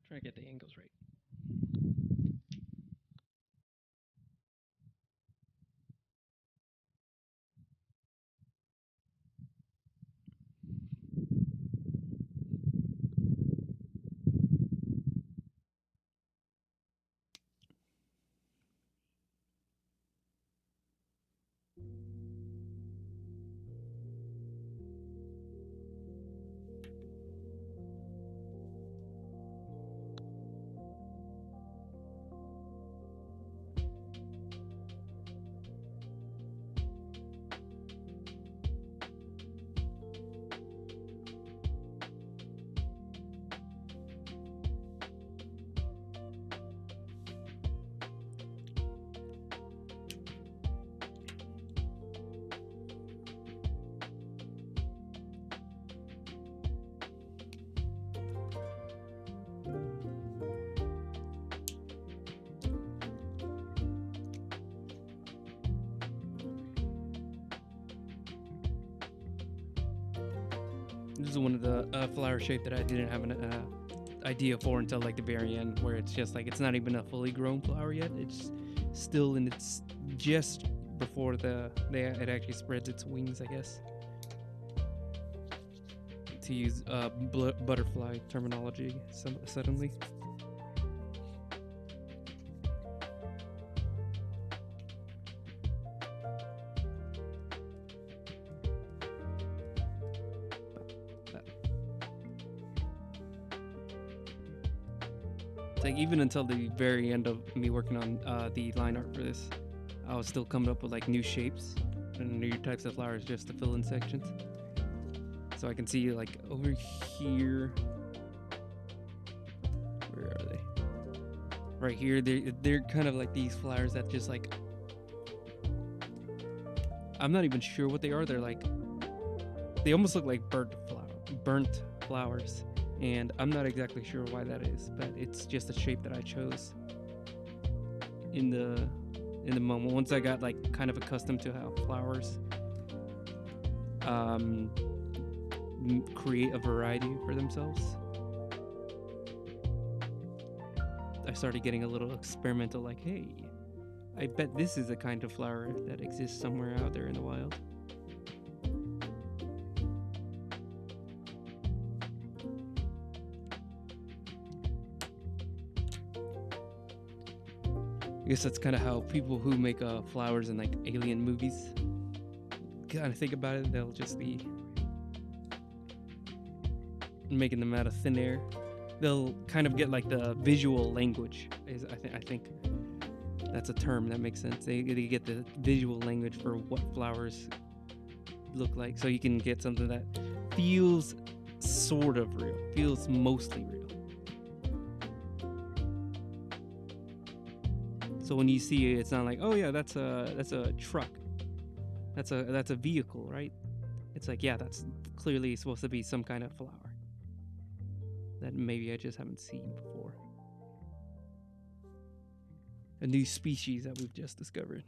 Try to get the angles right. This is one of the flower shape that I didn't have an idea for until like the very end, where it's just like it's not even a fully grown flower yet. It's still in its just before it actually spreads its wings, I guess. To use butterfly terminology suddenly. Like even until the very end of me working on the line art for this, I was still coming up with like new shapes and new types of flowers just to fill in sections. So I can see like over here, where are they? Right here, they're kind of like these flowers that just like, I'm not even sure what they are. They're like, they almost look like burnt flowers. And I'm not exactly sure why that is, but it's just a shape that I chose in the moment. Once I got like kind of accustomed to how flowers create a variety for themselves, I started getting a little experimental, like, hey, I bet this is a kind of flower that exists somewhere out there in the wild. I guess that's kind of how people who make flowers in like alien movies kind of think about it. They'll just be making them out of thin air. They'll kind of get like the visual language. I think that's a term that makes sense. They get the visual language for what flowers look like, so you can get something that feels sort of real, feels mostly real. So when you see it, it's not like, oh yeah, that's a truck, that's a vehicle, right? It's like, yeah, that's clearly supposed to be some kind of flower that maybe I just haven't seen before. A new species that we've just discovered.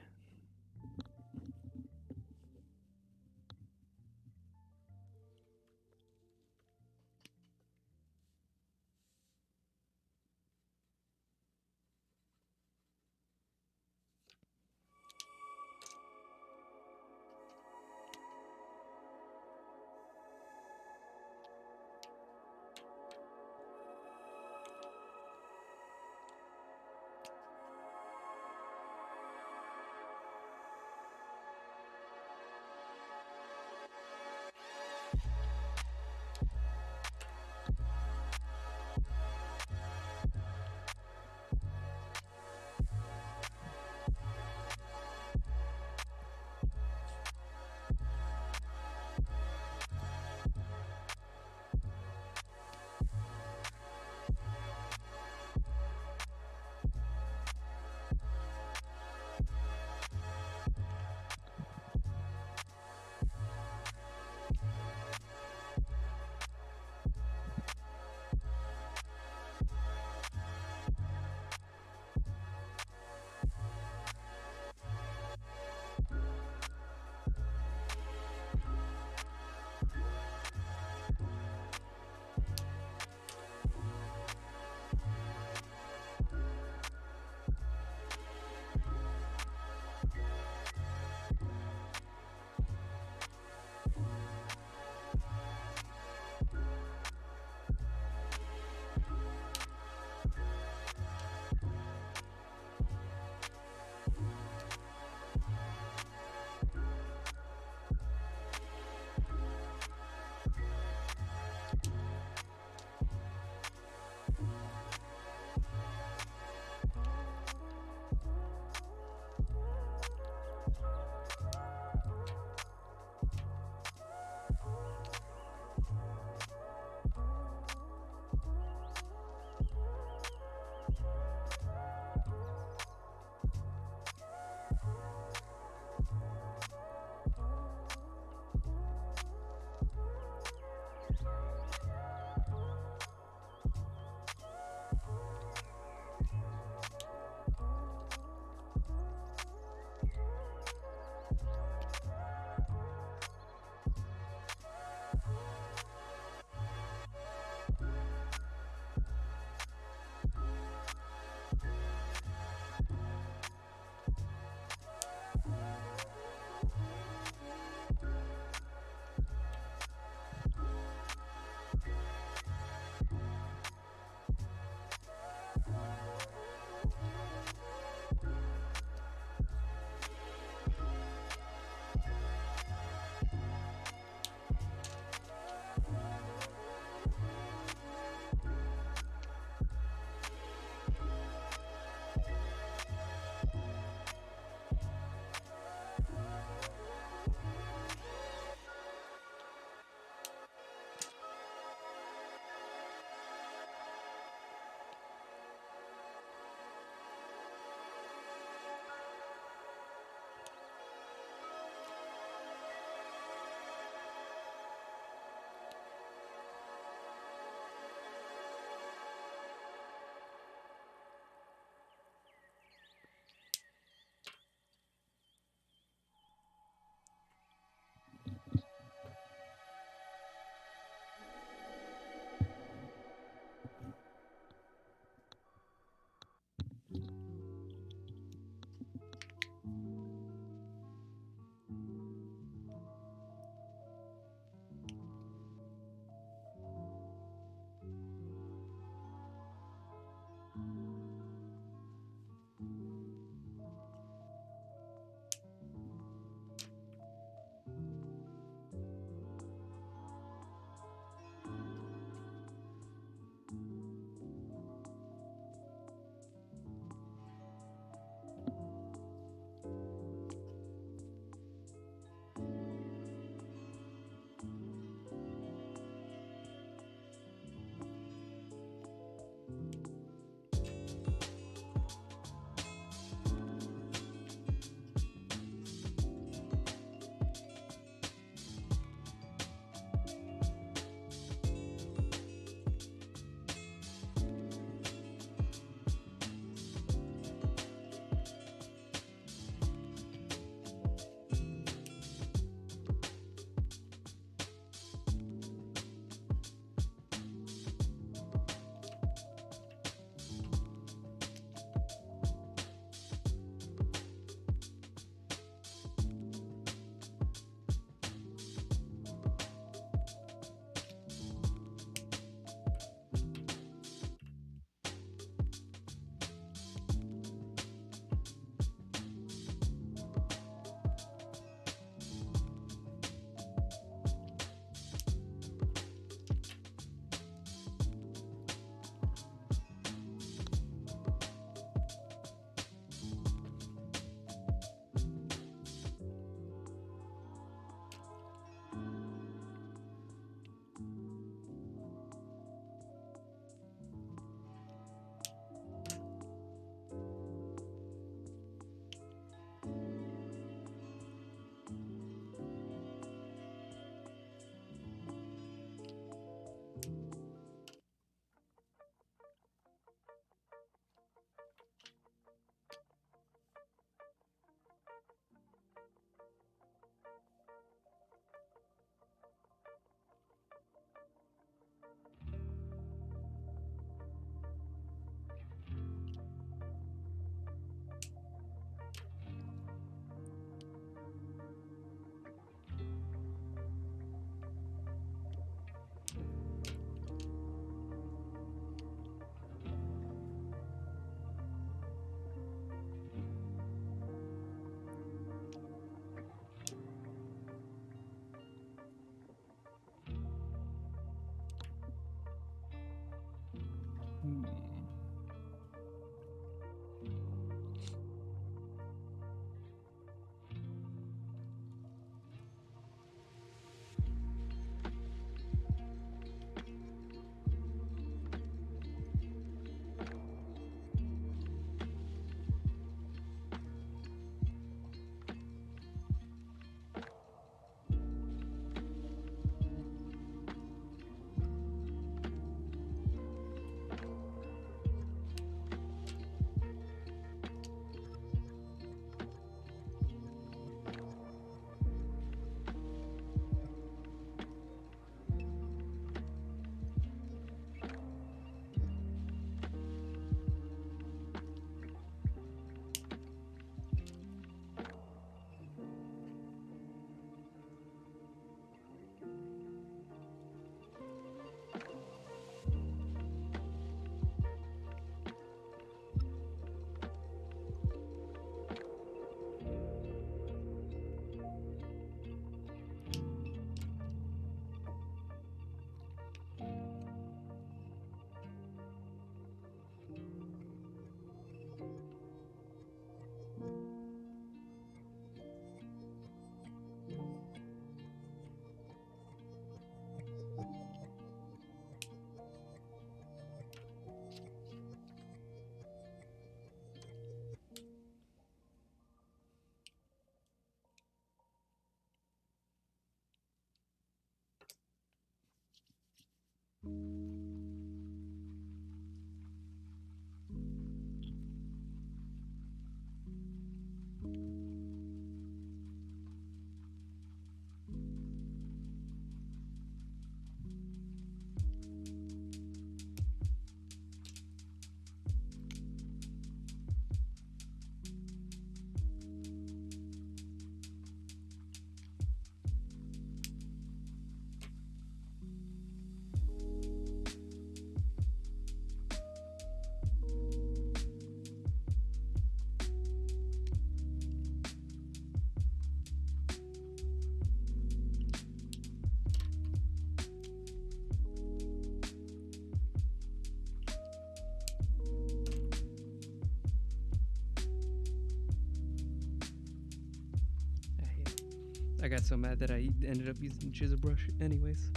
I got so mad that I ended up using chisel brush anyways.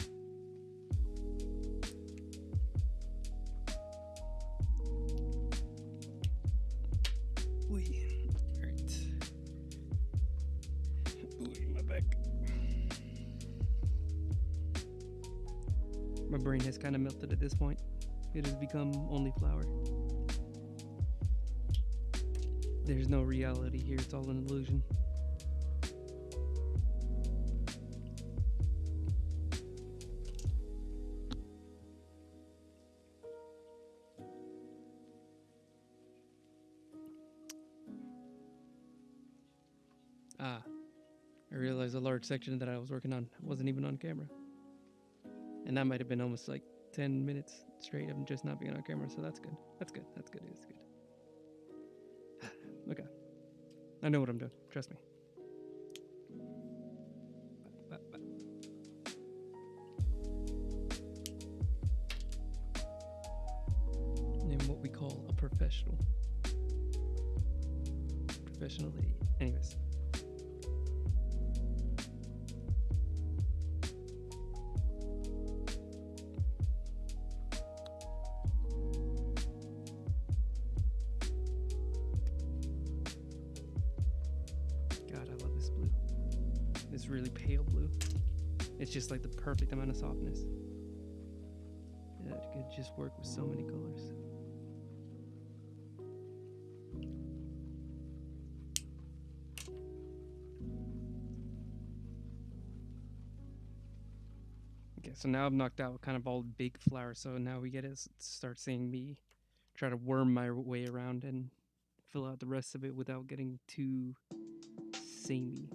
Alright. Ooh, my back. My brain has kind of melted at this point. It has become only flour. There's no reality here, it's all an illusion. I realized a large section that I was working on wasn't even on camera. And that might have been almost like 10 minutes straight of just not being on camera, so that's good. That's good. It's good. Okay. I know what I'm doing. Trust me. Name what we call a professional. Professional lady. Anyways. Really pale blue. It's just like the perfect amount of softness. Yeah, it could just work with so many colors. Okay, so now I've knocked out kind of all the big flowers, so now we get to start seeing me try to worm my way around and fill out the rest of it without getting too samey.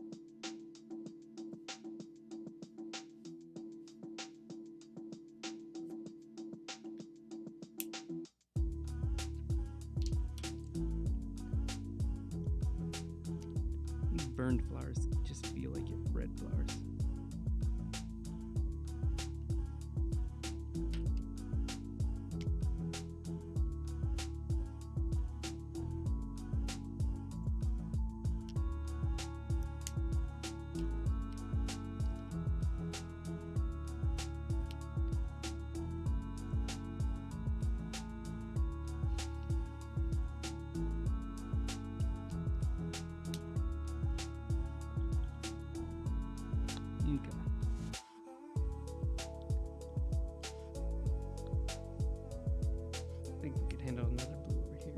These burned flowers just feel like red flowers. Okay. I think we could handle another blue over here.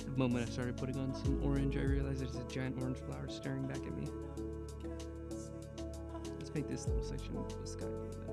The moment I started putting on some orange, I realized there's a giant orange flower staring back at me. Let's make this little section of the sky blue then.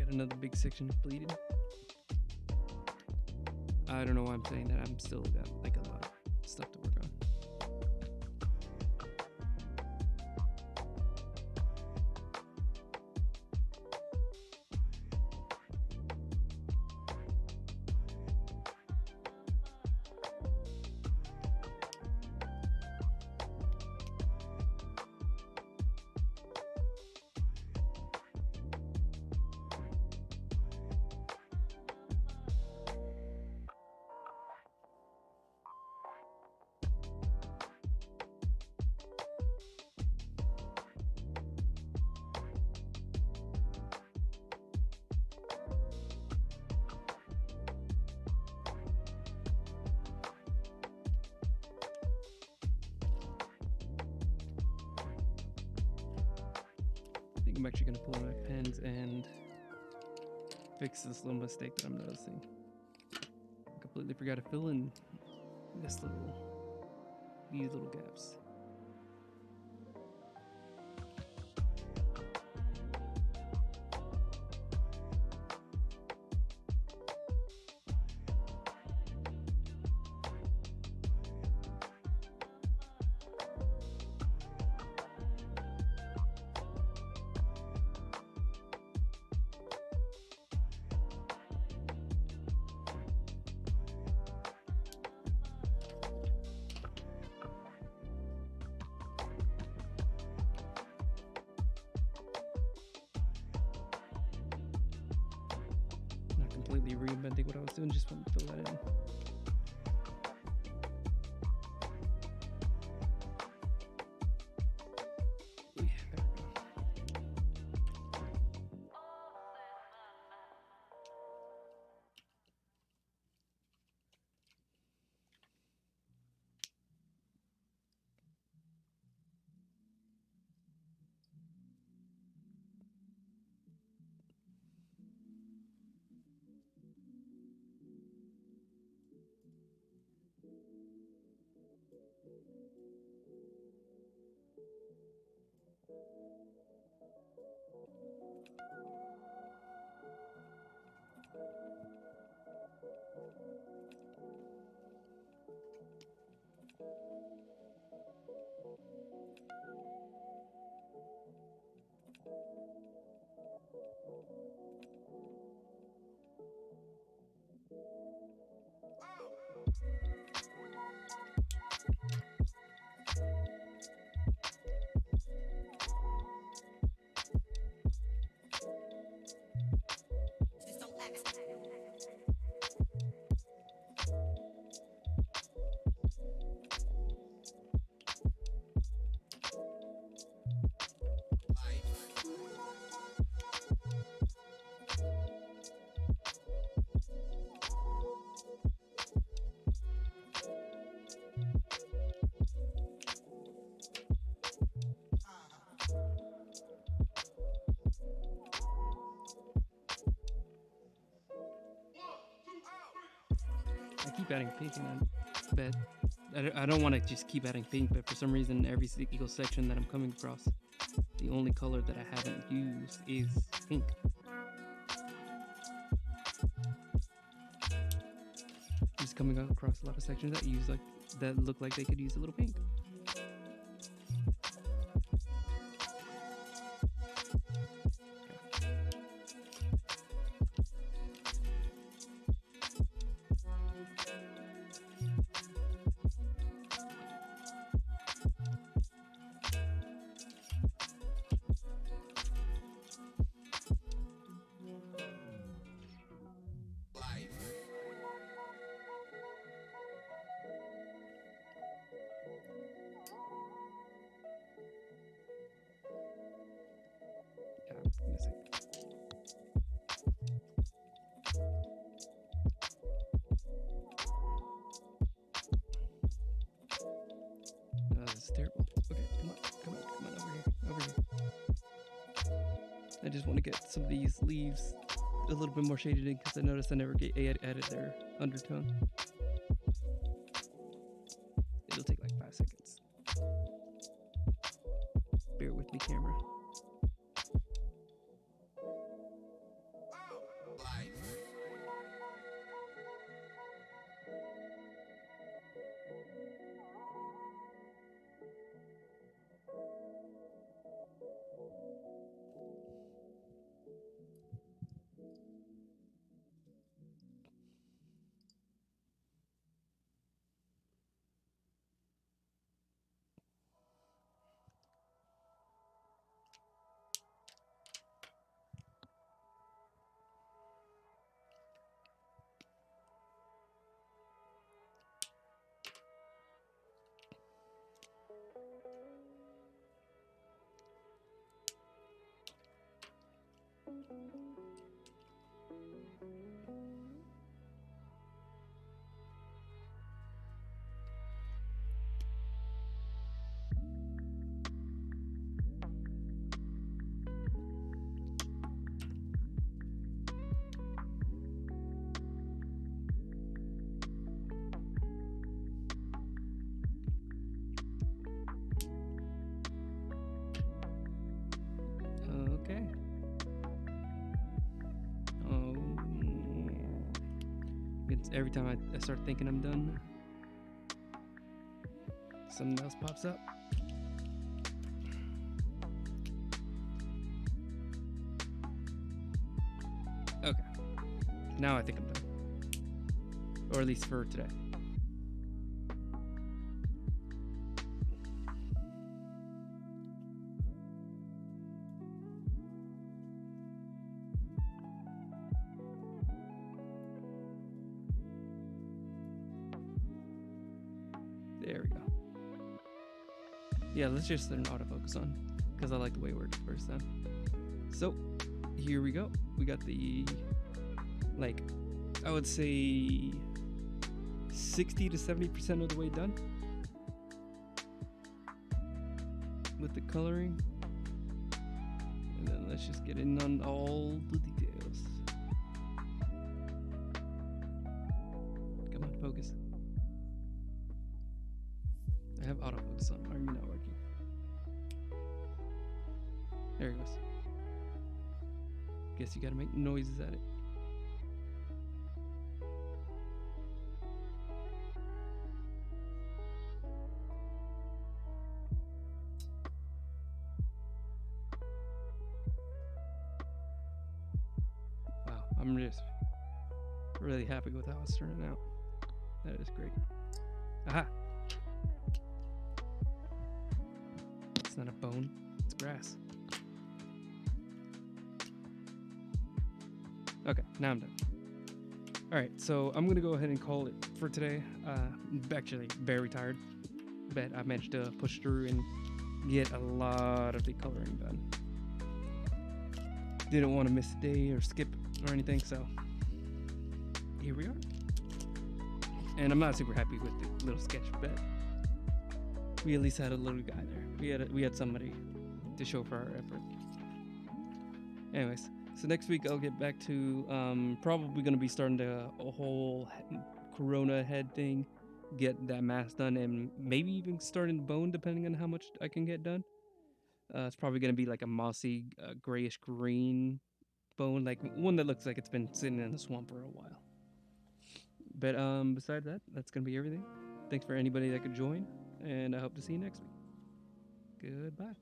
Got another big section completed. I don't know why I'm saying that. I'm still got like a lot of stuff to work on. I'm actually going to pull out my pens and fix this little mistake that I'm noticing. I completely forgot to fill in these little gaps. Completely reinventing what I was doing, just wanted to fill that in. Yeah, there we go. I keep adding pink in that bed. I don't want to just keep adding pink, but for some reason, every single section that I'm coming across, the only color that I haven't used is pink. Just coming across a lot of sections that look like they could use a little pink. This is terrible. Okay, come on, over here. I just want to get some of these leaves a little bit more shaded in because I noticed I never added their undertone. It'll take like 5 seconds. Bear with me, camera. Every time I start thinking I'm done, something else pops up. Okay. Now I think I'm done. Or at least for today. There we go. Yeah, let's just turn autofocus on because I like the way it worked first time. So here we go. We got the, like, I would say 60 to 70% of the way done with the coloring. And then let's just get in on all the details. Come on, focus. I have autofocus on. Why are you not working? There it goes. Guess you gotta make noises at it. Wow, I'm just really happy with how it's turning out. That is great. Aha! It's not a bone, it's grass. Okay, now I'm done. Alright, so I'm gonna go ahead and call it for today. Actually, very tired, but I managed to push through and get a lot of the coloring done. Didn't want to miss a day or skip or anything, so here we are. And I'm not super happy with the little sketch, but we at least had a little guy there. We had somebody to show for our effort. Anyways, so next week I'll get back to probably going to be starting a whole Corona head thing, get that mask done, and maybe even starting the bone depending on how much I can get done. It's probably going to be like a mossy grayish green bone, like one that looks like it's been sitting in the swamp for a while. But besides that, that's going to be everything. Thanks for anybody that could join, and I hope to see you next week. Goodbye.